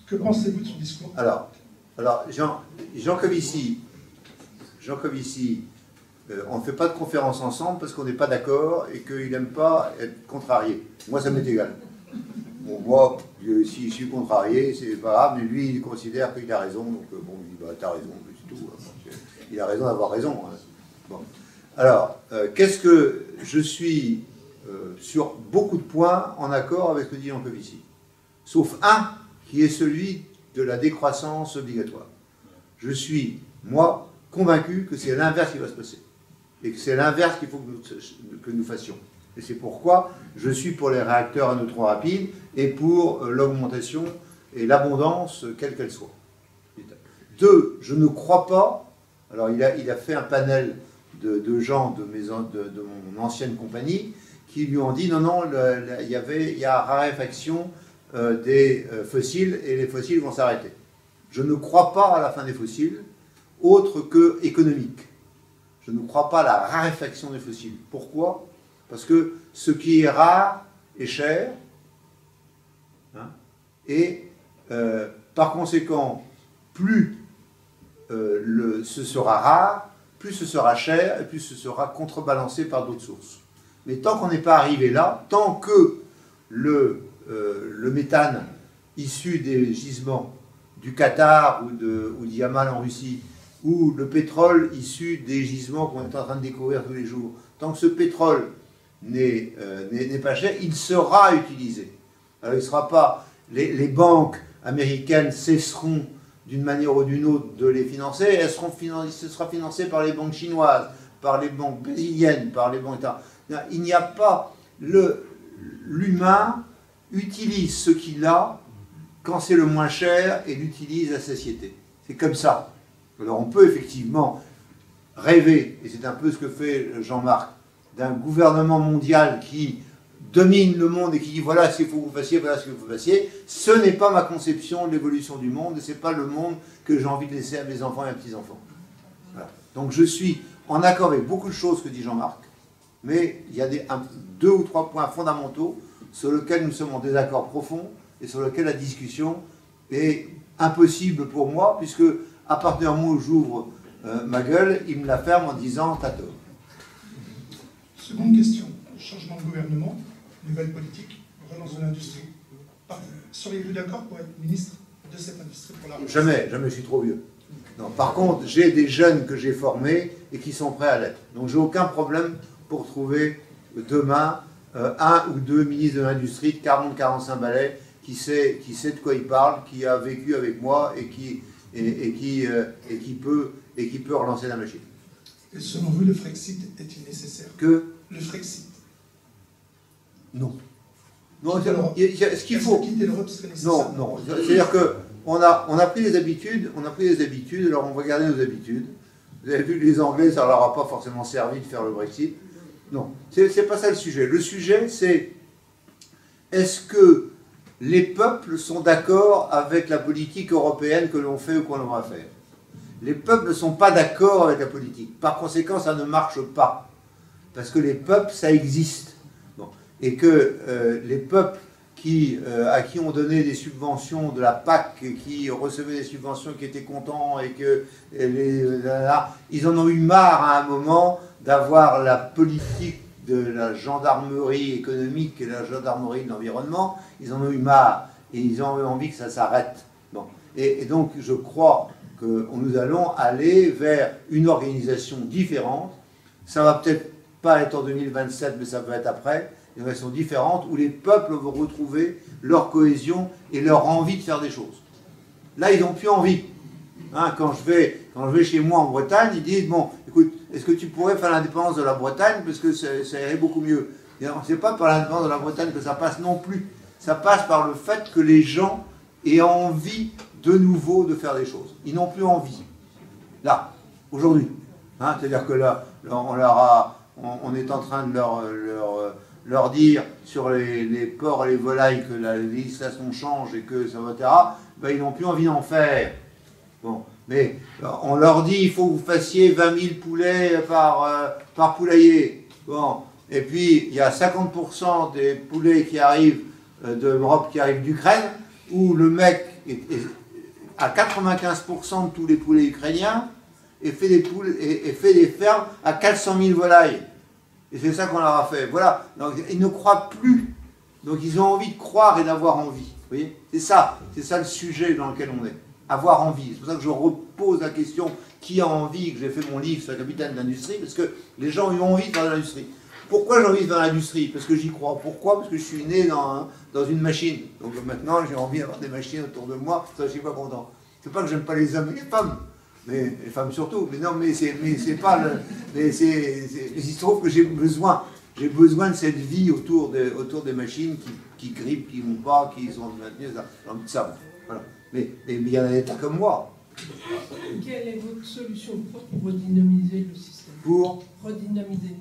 Que pensez-vous de son discours? Alors Jean Covici, on ne fait pas de conférence ensemble parce qu'on n'est pas d'accord et qu'il n'aime pas être contrarié. Moi, ça m'est égal. Bon, moi, si je suis contrarié, c'est pas grave, mais lui, il considère qu'il a raison. Donc, bon, il dit, bah, t'as raison, c'est tout. Il a raison d'avoir raison. Hein. Bon. Alors, qu'est-ce que je suis sur beaucoup de points en accord avec ce que dit Jean Covici, sauf un qui est celui de la décroissance obligatoire. Je suis, moi, convaincu que c'est l'inverse qui va se passer, et que c'est l'inverse qu'il faut que nous fassions. Et c'est pourquoi je suis pour les réacteurs à neutrons rapides et pour l'augmentation et l'abondance, quelle qu'elle soit. 2, je ne crois pas, alors il a fait un panel de gens de mon ancienne compagnie qui lui ont dit non, il y a raréfaction des fossiles et les fossiles vont s'arrêter. Je ne crois pas à la fin des fossiles, autre que économique. Je ne crois pas à la raréfaction des fossiles. Pourquoi? Parce que ce qui est rare est cher, hein, et par conséquent, plus ce sera rare, plus ce sera cher, et plus ce sera contrebalancé par d'autres sources. Mais tant qu'on n'est pas arrivé là, tant que le méthane issu des gisements du Qatar ou d'Yamal en Russie, ou le pétrole issu des gisements qu'on est en train de découvrir tous les jours, tant que ce pétrole n'est pas cher, il sera utilisé. Alors il ne sera pas... Les banques américaines cesseront d'une manière ou d'une autre de les financer, ce sera financé par les banques chinoises, par les banques brésiliennes, par les banques... Il n'y a pas... L'humain utilise ce qu'il a quand c'est le moins cher et l'utilise à satiété. C'est comme ça. Alors on peut effectivement rêver, et c'est un peu ce que fait Jean-Marc, d'un gouvernement mondial qui domine le monde et qui dit voilà ce qu'il faut que vous fassiez, voilà ce que vous fassiez. Ce n'est pas ma conception de l'évolution du monde et ce n'est pas le monde que j'ai envie de laisser à mes enfants et à mes petits-enfants. Voilà. Donc je suis en accord avec beaucoup de choses que dit Jean-Marc, mais il y a 2 ou 3 points fondamentaux sur lesquels nous sommes en désaccord profond et sur lesquels la discussion est impossible pour moi, puisque à partir du moment où j'ouvre ma gueule, il me la ferme en disant « t'as tort ». Seconde question, changement de gouvernement, nouvelle politique, relance de l'industrie. Seriez-vous d'accord pour être ministre de cette industrie pour la relance? Jamais, je suis trop vieux. Non, par contre, j'ai des jeunes que j'ai formés et qui sont prêts à l'être. Donc j'ai aucun problème pour trouver demain 1 ou 2 ministres de l'industrie de 40-45 balais qui sait de quoi il parle, qui a vécu avec moi et qui peut relancer la machine. Et selon vous, le Frexit est-il nécessaire? Que le Frexit? Non. Non, ce qu'il faut. Quitter l'Europe serait nécessaire? Non. C'est-à-dire que on a pris des habitudes, alors on va garder nos habitudes. Vous avez vu que les Anglais, ça ne leur a pas forcément servi de faire le Brexit. Non, c'est pas ça le sujet. Le sujet, c'est est-ce que les peuples sont d'accord avec la politique européenne que l'on fait ou qu'on va faire? Les peuples ne sont pas d'accord avec la politique. Par conséquent, ça ne marche pas. Parce que les peuples, ça existe. Bon. Et que les peuples à qui on donnait des subventions de la PAC, qui recevaient des subventions, qui étaient contents, et que ils en ont eu marre à un moment d'avoir la politique de la gendarmerie économique et la gendarmerie de l'environnement. Ils en ont eu marre et ils ont eu envie que ça s'arrête. Bon. Et donc je crois que nous allons aller vers une organisation différente. Ça va peut-être pas être en 2027, mais ça peut être après. Une organisation différente où les peuples vont retrouver leur cohésion et leur envie de faire des choses. Là, ils n'ont plus envie. Hein, quand je vais chez moi en Bretagne, ils disent bon, écoute, est-ce que tu pourrais faire l'indépendance de la Bretagne parce que ça irait beaucoup mieux. C'est pas par l'indépendance de la Bretagne que ça passe non plus. Ça passe par le fait que les gens aient envie de nouveau de faire des choses. Ils n'ont plus envie. Là, aujourd'hui. Hein, c'est-à-dire que là, on est en train de leur dire sur les porcs et les volailles que la législation change et que ça va, etc., ben, ils n'ont plus envie d'en faire. Bon, mais on leur dit il faut que vous fassiez 20 000 poulets par poulailler. Bon, et puis il y a 50% des poulets qui arrivent d'Europe, qui arrivent d'Ukraine, où le mec a 95% de tous les poulets ukrainiens et fait des fermes à 400 000 volailles. Et c'est ça qu'on leur a fait. Voilà. Donc, ils ne croient plus. Donc, ils ont envie de croire et d'avoir envie. Vous voyez? C'est ça le sujet dans lequel on est. Avoir envie. C'est pour ça que je repose la question qui a envie, que j'ai fait mon livre sur la capitale de l'industrie, parce que les gens ont envie de faire de l'industrie. Pourquoi j'ai envie de faire de l'industrie? Parce que j'y crois. Pourquoi? Parce que je suis né dans une machine. Donc maintenant, j'ai envie d'avoir des machines autour de moi. Ça, je suis pas content. C'est pas que j'aime pas les hommes et les femmes. Mais les femmes surtout. Mais non, mais c'est pas le. Mais il se trouve que j'ai besoin de cette vie autour des machines qui grippent, qui vont pas, qui sont maintenues, ça. Voilà. Mais il y en a des tas comme moi. Quelle est votre solution pour redynamiser le système? Pour redynamiser.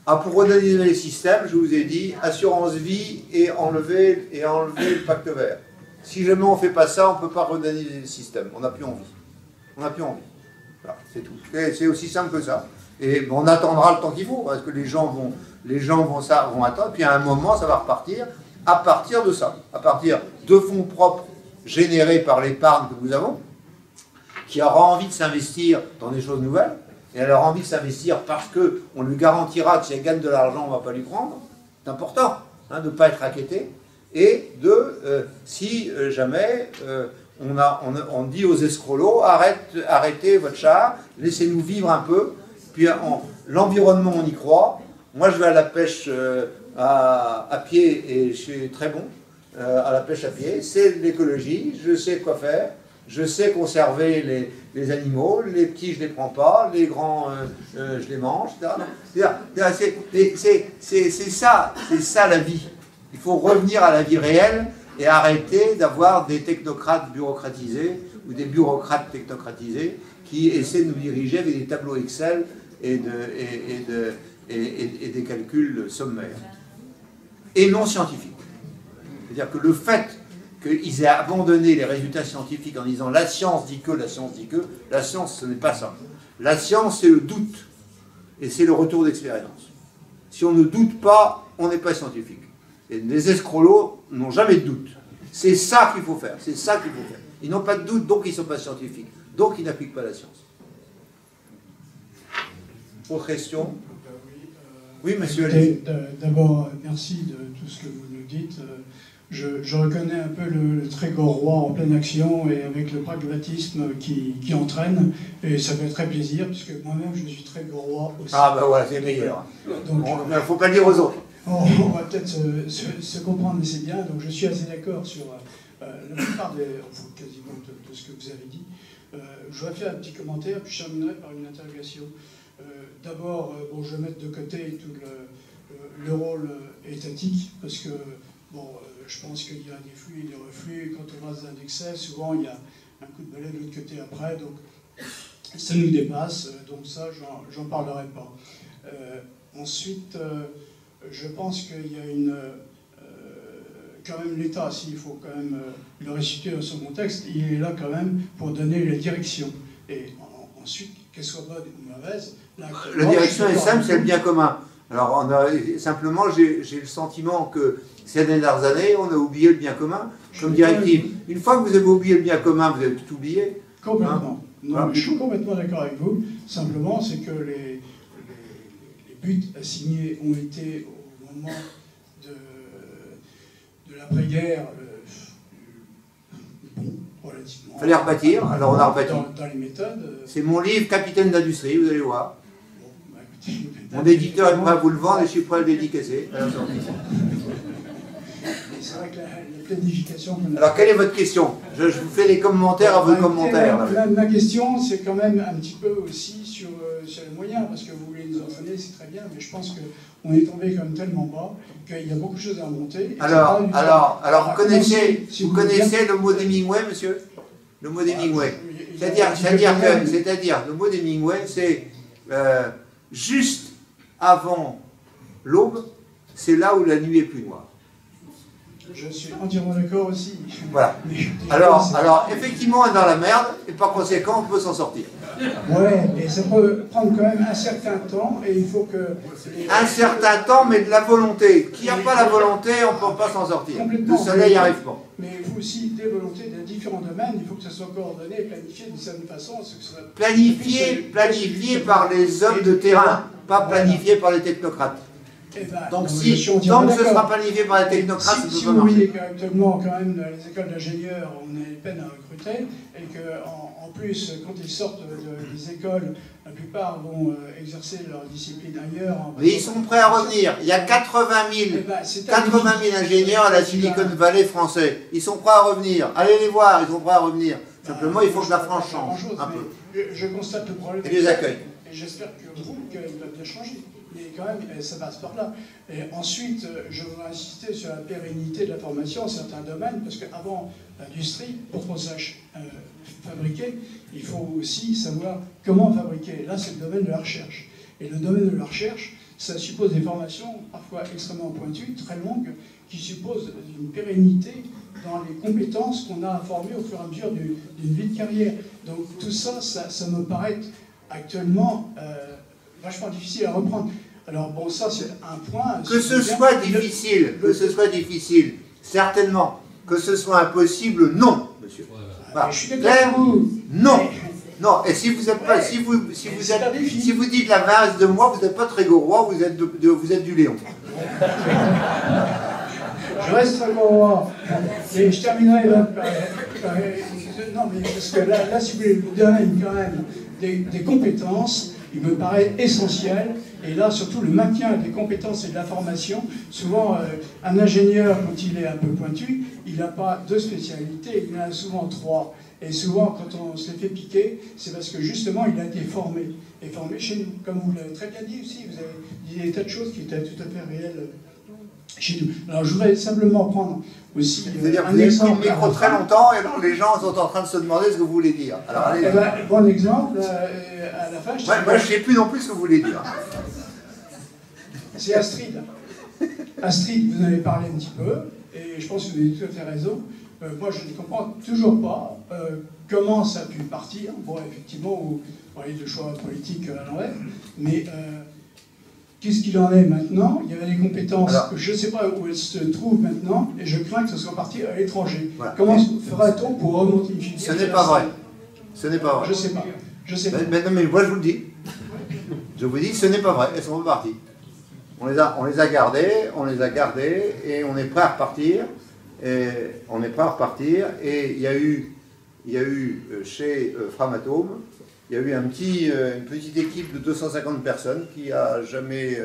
Pour redynamiser les systèmes, je vous ai dit, assurance vie et enlever le pacte vert. Si jamais on ne fait pas ça, on ne peut pas redynamiser le système. On n'a plus envie. On n'a plus envie. Voilà, c'est tout. C'est aussi simple que ça. Et on attendra le temps qu'il faut, parce que les gens les gens vont attendre, puis à un moment, ça va repartir à partir de ça, à partir de fonds propres générés par l'épargne que nous avons, qui aura envie de s'investir dans des choses nouvelles, et elle aura envie de s'investir parce qu'on lui garantira que si elle gagne de l'argent, on ne va pas lui prendre. C'est important de ne pas être racketté, et si jamais on dit aux escrolos, arrêtez votre char, laissez-nous vivre un peu, puis l'environnement, on y croit. Moi, je vais à la pêche à pied et je suis très bon à la pêche à pied. C'est de l'écologie, je sais quoi faire, je sais conserver les animaux, les petits, je ne les prends pas, les grands, je les mange, etc. C'est ça la vie. Il faut revenir à la vie réelle et arrêter d'avoir des technocrates bureaucratisés ou des bureaucrates technocratisés qui essaient de nous diriger avec des tableaux Excel et des calculs sommaires et non scientifiques. C'est-à-dire que le fait qu'ils aient abandonné les résultats scientifiques en disant la science dit que, la science dit que, la science ce n'est pas ça. La science c'est le doute et c'est le retour d'expérience. Si on ne doute pas, on n'est pas scientifique. Et les escrolos n'ont jamais de doute. C'est ça qu'il faut faire, c'est ça qu'il faut faire. Ils n'ont pas de doute, donc ils ne sont pas scientifiques. Donc ils n'appliquent pas la science. Autre question? Oui, monsieur. D'abord, merci de tout ce que vous nous dites. Je reconnais un peu le très Gaurois en pleine action et avec le pragmatisme qui entraîne. Et ça fait très plaisir, puisque moi-même, je suis très Gaurois aussi. Ah ben voilà, c'est meilleur. Donc, il ne faut pas le dire aux autres. On va peut-être se comprendre assez bien. Donc je suis assez d'accord sur la plupart quasiment de ce que vous avez dit. Je voudrais faire un petit commentaire, puis je terminerai par une interrogation. D'abord, je vais mettre de côté tout le rôle étatique, parce que je pense qu'il y a des flux et des reflux. Quand on va dans un excès, souvent il y a un coup de balai de l'autre côté après, donc ça nous dépasse, donc ça, j'en parlerai pas. Ensuite, je pense qu'il y a quand même l'État, s'il faut quand même le resituer dans son contexte, il est là quand même pour donner la direction. Et ensuite, qu'elle soit bonne ou mauvaise, la direction est simple, c'est le bien commun. Alors, simplement, j'ai le sentiment que ces dernières années, on a oublié le bien commun comme directive. Une fois que vous avez oublié le bien commun, vous avez tout oublié. Complètement. Non, je suis complètement d'accord avec vous. Simplement, c'est que les buts assignés ont été, au moment de l'après-guerre, relativement. Il fallait rebâtir, alors on a rebâti. Dans les méthodes. C'est mon livre Capitaine d'industrie, vous allez voir. Mon éditeur est prêt à vous le vendre et je suis prêt à le dédicacer. C'est vrai que la planification... Alors, quelle est votre question? Je vous fais les commentaires à vos commentaires. Ma question, c'est quand même un petit peu aussi sur les moyens, parce que vous voulez nous entraîner, c'est très bien, mais je pense qu'on est tombé comme tellement bas qu'il y a beaucoup de choses à monter. Alors, vous connaissez le mot d'Hemingway, monsieur? Le mot d'Hemingway. C'est-à-dire, le mot d'Hemingway, c'est juste avant l'aube, c'est là où la nuit est plus noire. Je suis entièrement d'accord aussi. Voilà. Alors, effectivement, on est dans la merde, et par conséquent, on peut s'en sortir. Ouais, et ça peut prendre quand même un certain temps, et il faut que... Un certain temps, mais de la volonté. Qui n'a pas la volonté, on ne peut pas s'en sortir. Le soleil n'y arrive pas. Mais il faut aussi des volontés dans différents domaines, il faut que ça soit coordonné et planifié d'une certaine façon. Planifié par les hommes de terrain, pas planifié par les technocrates. Donc tant que ce sera planifié par les technocrates, si vous voyez qu'actuellement, quand même, dans les écoles d'ingénieurs, on a peine à recruter, et qu'en plus, quand ils sortent des écoles, la plupart vont exercer leur discipline ailleurs. Mais ils sont prêts à revenir. Il y a 80 000 ingénieurs à la Silicon Valley français. Ils sont prêts à revenir. Allez les voir, ils sont prêts à revenir. Simplement, il faut que la France change un peu. Je constate le problème. Et les accueils. Et j'espère qu'ils va bien changer. Mais quand même, ça passe par là. Et ensuite, je voudrais insister sur la pérennité de la formation en certains domaines, parce qu'avant l'industrie, pour qu'on sache fabriquer, il faut aussi savoir comment fabriquer. Là, c'est le domaine de la recherche. Et le domaine de la recherche, ça suppose des formations parfois extrêmement pointues, très longues, qui supposent une pérennité dans les compétences qu'on a à former au fur et à mesure d'une vie de carrière. Donc tout ça, ça me paraît actuellement vachement difficile à reprendre. Alors bon, ça c'est un point. Que ce soit difficile, certainement. Que ce soit impossible, non, monsieur. Voilà. Je suis d'accord. Non. Non, et si vous êtes pas, si vous dites la vase de moi, vous n'êtes pas Trégorois, vous êtes du Léon. Je reste Trégorois. Et je terminerai là. Non, mais parce que là, si vous voulez, le domaine quand même des compétences, il me paraît essentiel. Et là, surtout le maintien des compétences et de la formation. Souvent, un ingénieur, quand il est un peu pointu, il n'a pas deux spécialités, il en a souvent trois. Et souvent, quand on se les fait piquer, c'est parce que justement, il a été formé. Et formé chez nous. Comme vous l'avez très bien dit aussi, vous avez dit des tas de choses qui étaient tout à fait réelles chez nous. Alors, je voudrais simplement prendre aussi un exemple. Vous avez micro très longtemps et donc les gens sont en train de se demander ce que vous voulez dire. Alors, allez. Bon exemple, à la fin... Moi, je ne sais plus non plus ce que vous voulez dire. C'est Astrid. Astrid, vous en avez parlé un petit peu, et je pense que vous avez tout à fait raison. Moi, je ne comprends toujours pas comment ça a pu partir. Bon, effectivement, vous parlez de choix politiques à l'envers, mais qu'est-ce qu'il en est maintenant? Il y avait des compétences, je ne sais pas où elles se trouvent maintenant, et je crains que ce soit parti à l'étranger. Voilà. Comment fera-t-on pour remonter une filière? Ce n'est pas vrai. Ce n'est pas vrai. Je ne sais pas. Je sais pas. Mais non, mais moi, je vous le dis. Je vous dis, ce n'est pas vrai. Elles sont reparties. On les a gardées, et on est prêt à repartir. Et il y a eu chez Framatome, il y a eu une petite équipe de 250 personnes qui est jamais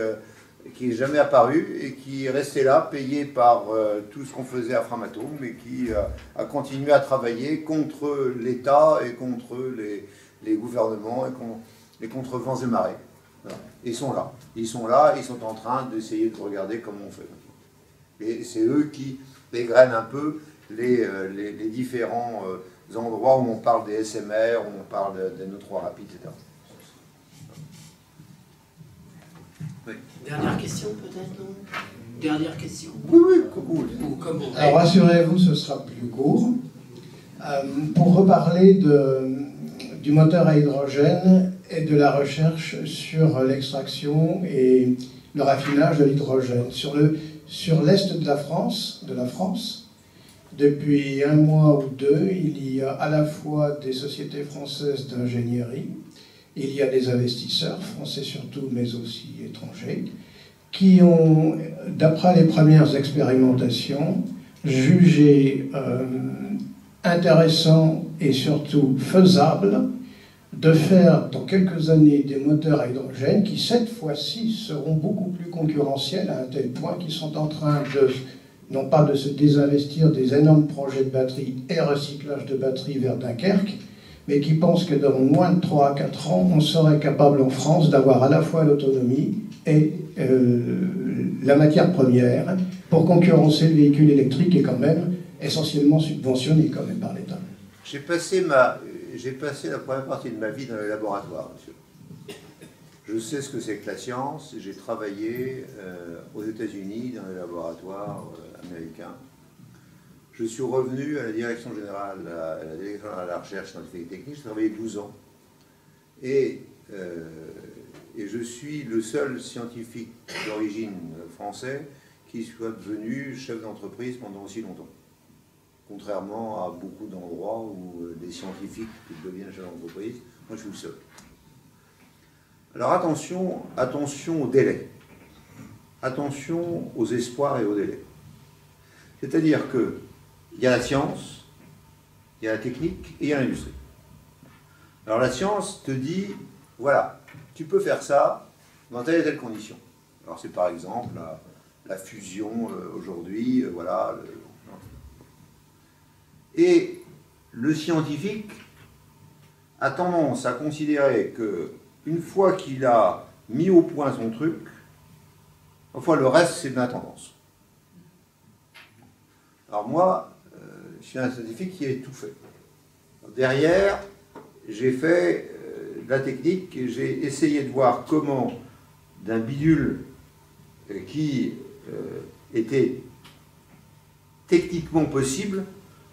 apparue et qui est restée là, payée par tout ce qu'on faisait à Framatome, et qui a continué à travailler contre l'État et contre les gouvernements et contre vents et marées. Voilà. Ils sont là, ils sont en train d'essayer de regarder comment on fait. Et c'est eux qui dégrainent un peu les différents endroits où on parle des SMR, où on parle des neutrons rapides, etc. Oui. Dernière question peut-être, non? Dernière question. Oui. Alors rassurez-vous, ce sera plus court. Pour reparler du moteur à hydrogène et de la recherche sur l'extraction et le raffinage de l'hydrogène. Sur l'est de la France, depuis un mois ou deux, il y a à la fois des sociétés françaises d'ingénierie, il y a des investisseurs, français surtout, mais aussi étrangers, qui ont, d'après les premières expérimentations, jugé intéressant et surtout faisable de faire dans quelques années des moteurs à hydrogène qui, cette fois-ci, seront beaucoup plus concurrentiels à un tel point qu'ils sont en train non pas de se désinvestir des énormes projets de batteries et recyclage de batteries vers Dunkerque, mais qui pensent que dans moins de 3 à 4 ans, on serait capable en France d'avoir à la fois l'autonomie et la matière première pour concurrencer le véhicule électrique qui est quand même essentiellement subventionné quand même par l'État. J'ai passé la première partie de ma vie dans les laboratoires, monsieur. Je sais ce que c'est que la science. J'ai travaillé aux États-Unis dans les laboratoires américains. Je suis revenu à la direction générale, à la direction de la recherche scientifique et technique. J'ai travaillé 12 ans. Et je suis le seul scientifique d'origine français qui soit devenu chef d'entreprise pendant aussi longtemps. Contrairement à beaucoup d'endroits où des scientifiques deviennent chefs d'entreprise, moi je suis le seul. Alors attention au délai. Attention aux espoirs et aux délais. C'est-à-dire qu'il y a la science, il y a la technique et il y a l'industrie. Alors la science te dit, voilà, tu peux faire ça dans telle et telle condition. Alors c'est par exemple la fusion aujourd'hui, voilà. Et le scientifique a tendance à considérer qu'une fois qu'il a mis au point son truc, enfin le reste c'est de la tendance. Alors moi, je suis un scientifique qui a tout fait. Derrière, j'ai fait de la technique et j'ai essayé de voir comment d'un bidule qui était techniquement possible,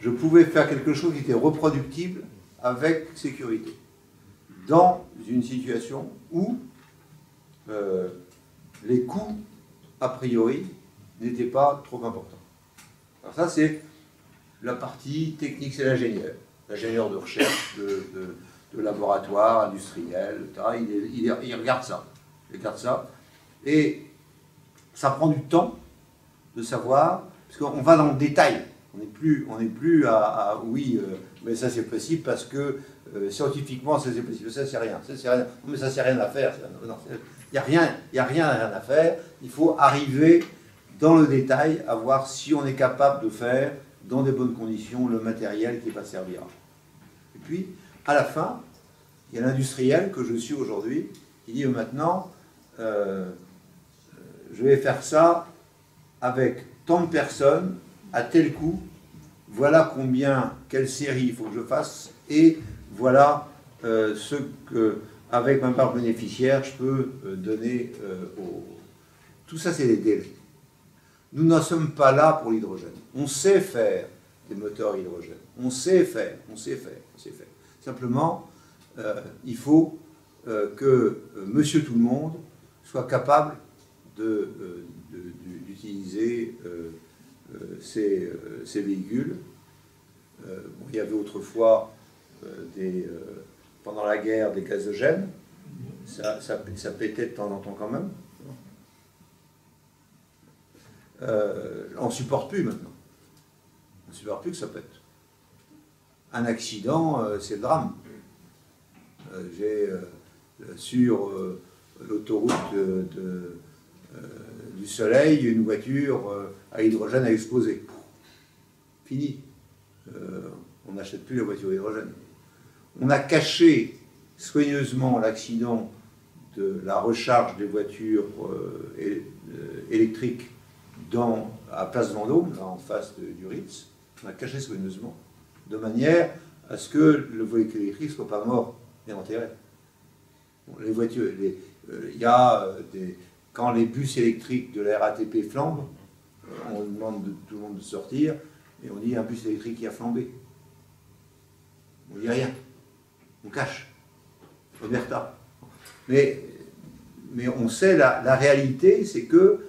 je pouvais faire quelque chose qui était reproductible avec sécurité. Dans une situation où les coûts, a priori, n'étaient pas trop importants. Alors ça, c'est la partie technique, c'est l'ingénieur de recherche, de laboratoire, industriel, etc. Il regarde ça. Il regarde ça. Et ça prend du temps de savoir, parce qu'on va dans le détail. On n'est plus à oui, mais ça c'est possible parce que scientifiquement ça c'est possible. Ça c'est rien. Ça c'est rien. Non, mais ça c'est rien à faire. Il n'y a rien à faire. Il faut arriver dans le détail à voir si on est capable de faire dans des bonnes conditions le matériel qui va servir. Et puis, à la fin, il y a l'industriel que je suis aujourd'hui qui dit maintenant, je vais faire ça avec tant de personnes, à tel coût, voilà quelle série il faut que je fasse, et voilà ce que, avec ma part bénéficiaire, je peux donner aux... Tout ça, c'est des délais. Nous n'en sommes pas là pour l'hydrogène. On sait faire des moteurs à hydrogène. On sait faire. Simplement, il faut que Monsieur Tout-le-Monde soit capable d'utiliser ces véhicules. Bon, il y avait autrefois, pendant la guerre, des gazogènes. Ça pétait de temps en temps quand même. On ne supporte plus maintenant. On ne supporte plus que ça pète. Un accident, c'est le drame. J'ai sur l'autoroute du Soleil, une voiture à hydrogène a explosé. Fini. On n'achète plus la voiture à hydrogène. On a caché soigneusement l'accident de la recharge des voitures électriques à Place Vendôme, là en face du Ritz. On a caché soigneusement, de manière à ce que le véhicule électrique ne soit pas mort et enterré. Bon, les voitures, quand les bus électriques de la RATP flambent, on demande tout le monde de sortir, et on dit un bus électrique qui a flambé. On ne dit rien. On cache. Omerta. Mais on sait, la réalité, c'est que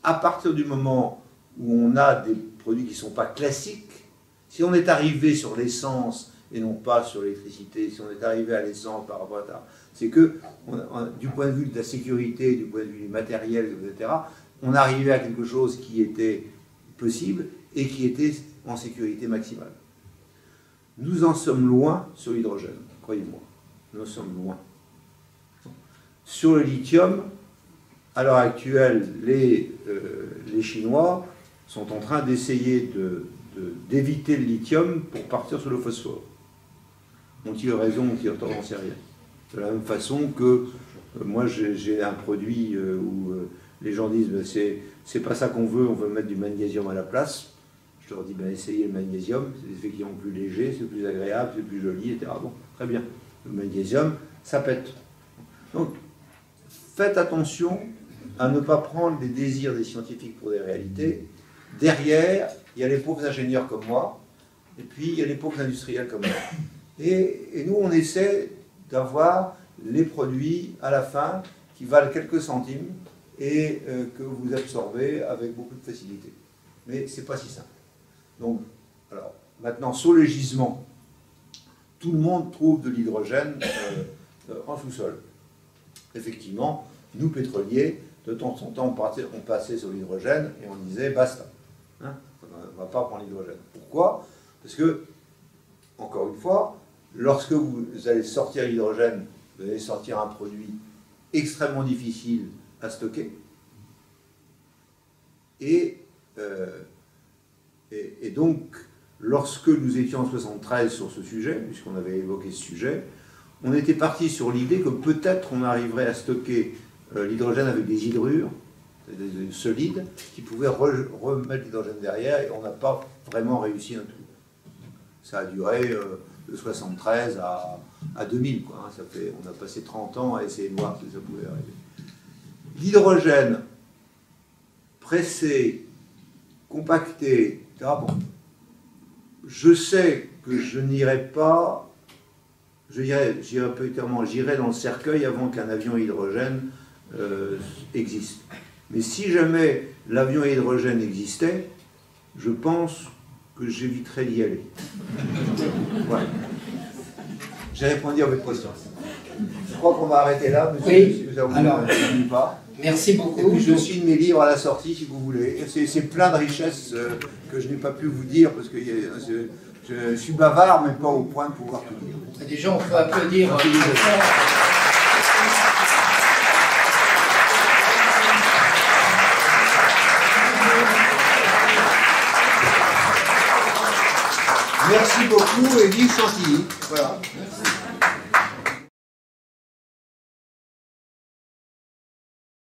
à partir du moment où on a des produits qui ne sont pas classiques, si on est arrivé sur l'essence et non pas sur l'électricité, si on est arrivé à l'essence par rapport à ça, c'est que, du point de vue de la sécurité, du point de vue du matériel, etc., on arrivait à quelque chose qui était possible et qui était en sécurité maximale. Nous en sommes loin sur l'hydrogène, croyez-moi. Nous en sommes loin. Sur le lithium, à l'heure actuelle, les Chinois sont en train d'essayer d'éviter le lithium pour partir sur le phosphore. Ont-ils raison, ont-ils tort, j'en sais rien. De la même façon que moi j'ai un produit où les gens disent c'est pas ça qu'on veut mettre du magnésium à la place. Je leur dis essayez le magnésium, c'est effectivement plus léger, c'est plus agréable, c'est plus joli, etc. Bon, très bien. Le magnésium, ça pète. Donc, faites attention à ne pas prendre les désirs des scientifiques pour des réalités. Derrière, il y a les pauvres ingénieurs comme moi, et puis il y a les pauvres industriels comme moi. Et nous, on essaie d'avoir les produits à la fin qui valent quelques centimes et que vous absorbez avec beaucoup de facilité. Mais ce n'est pas si simple. Donc, alors, maintenant, sur le gisement, tout le monde trouve de l'hydrogène en sous-sol. Effectivement, nous, pétroliers, de temps en temps, on passait sur l'hydrogène et on disait basta. Hein, on ne va pas prendre l'hydrogène. Pourquoi? Parce que, encore une fois, lorsque vous allez sortir l'hydrogène, vous allez sortir un produit extrêmement difficile à stocker. Et donc, lorsque nous étions en 1973 sur ce sujet, puisqu'on avait évoqué ce sujet, on était parti sur l'idée que peut-être on arriverait à stocker l'hydrogène avec des hydrures, des solides, qui pouvaient remettre l'hydrogène derrière, et on n'a pas vraiment réussi un tout. Ça a duré de 1973 à 2000, quoi, hein. On a passé 30 ans à essayer de voir si ça pouvait arriver. L'hydrogène pressé, compacté, etc. Bon, je sais que je n'irai pas, j'irai dans le cercueil avant qu'un avion hydrogène existe. Mais si jamais l'avion à hydrogène existait, je pense que j'éviterais d'y aller. Voilà. J'ai répondu à votre question. Je crois qu'on va arrêter là, monsieur, oui. si vous avez pas. Merci beaucoup. Et puis je signe mes livres à la sortie, si vous voulez. C'est plein de richesses que je n'ai pas pu vous dire, parce que je suis bavard, mais pas au point de pouvoir tout dire. Déjà, on peut applaudir. Merci beaucoup et vive Chantilly. Voilà. Merci.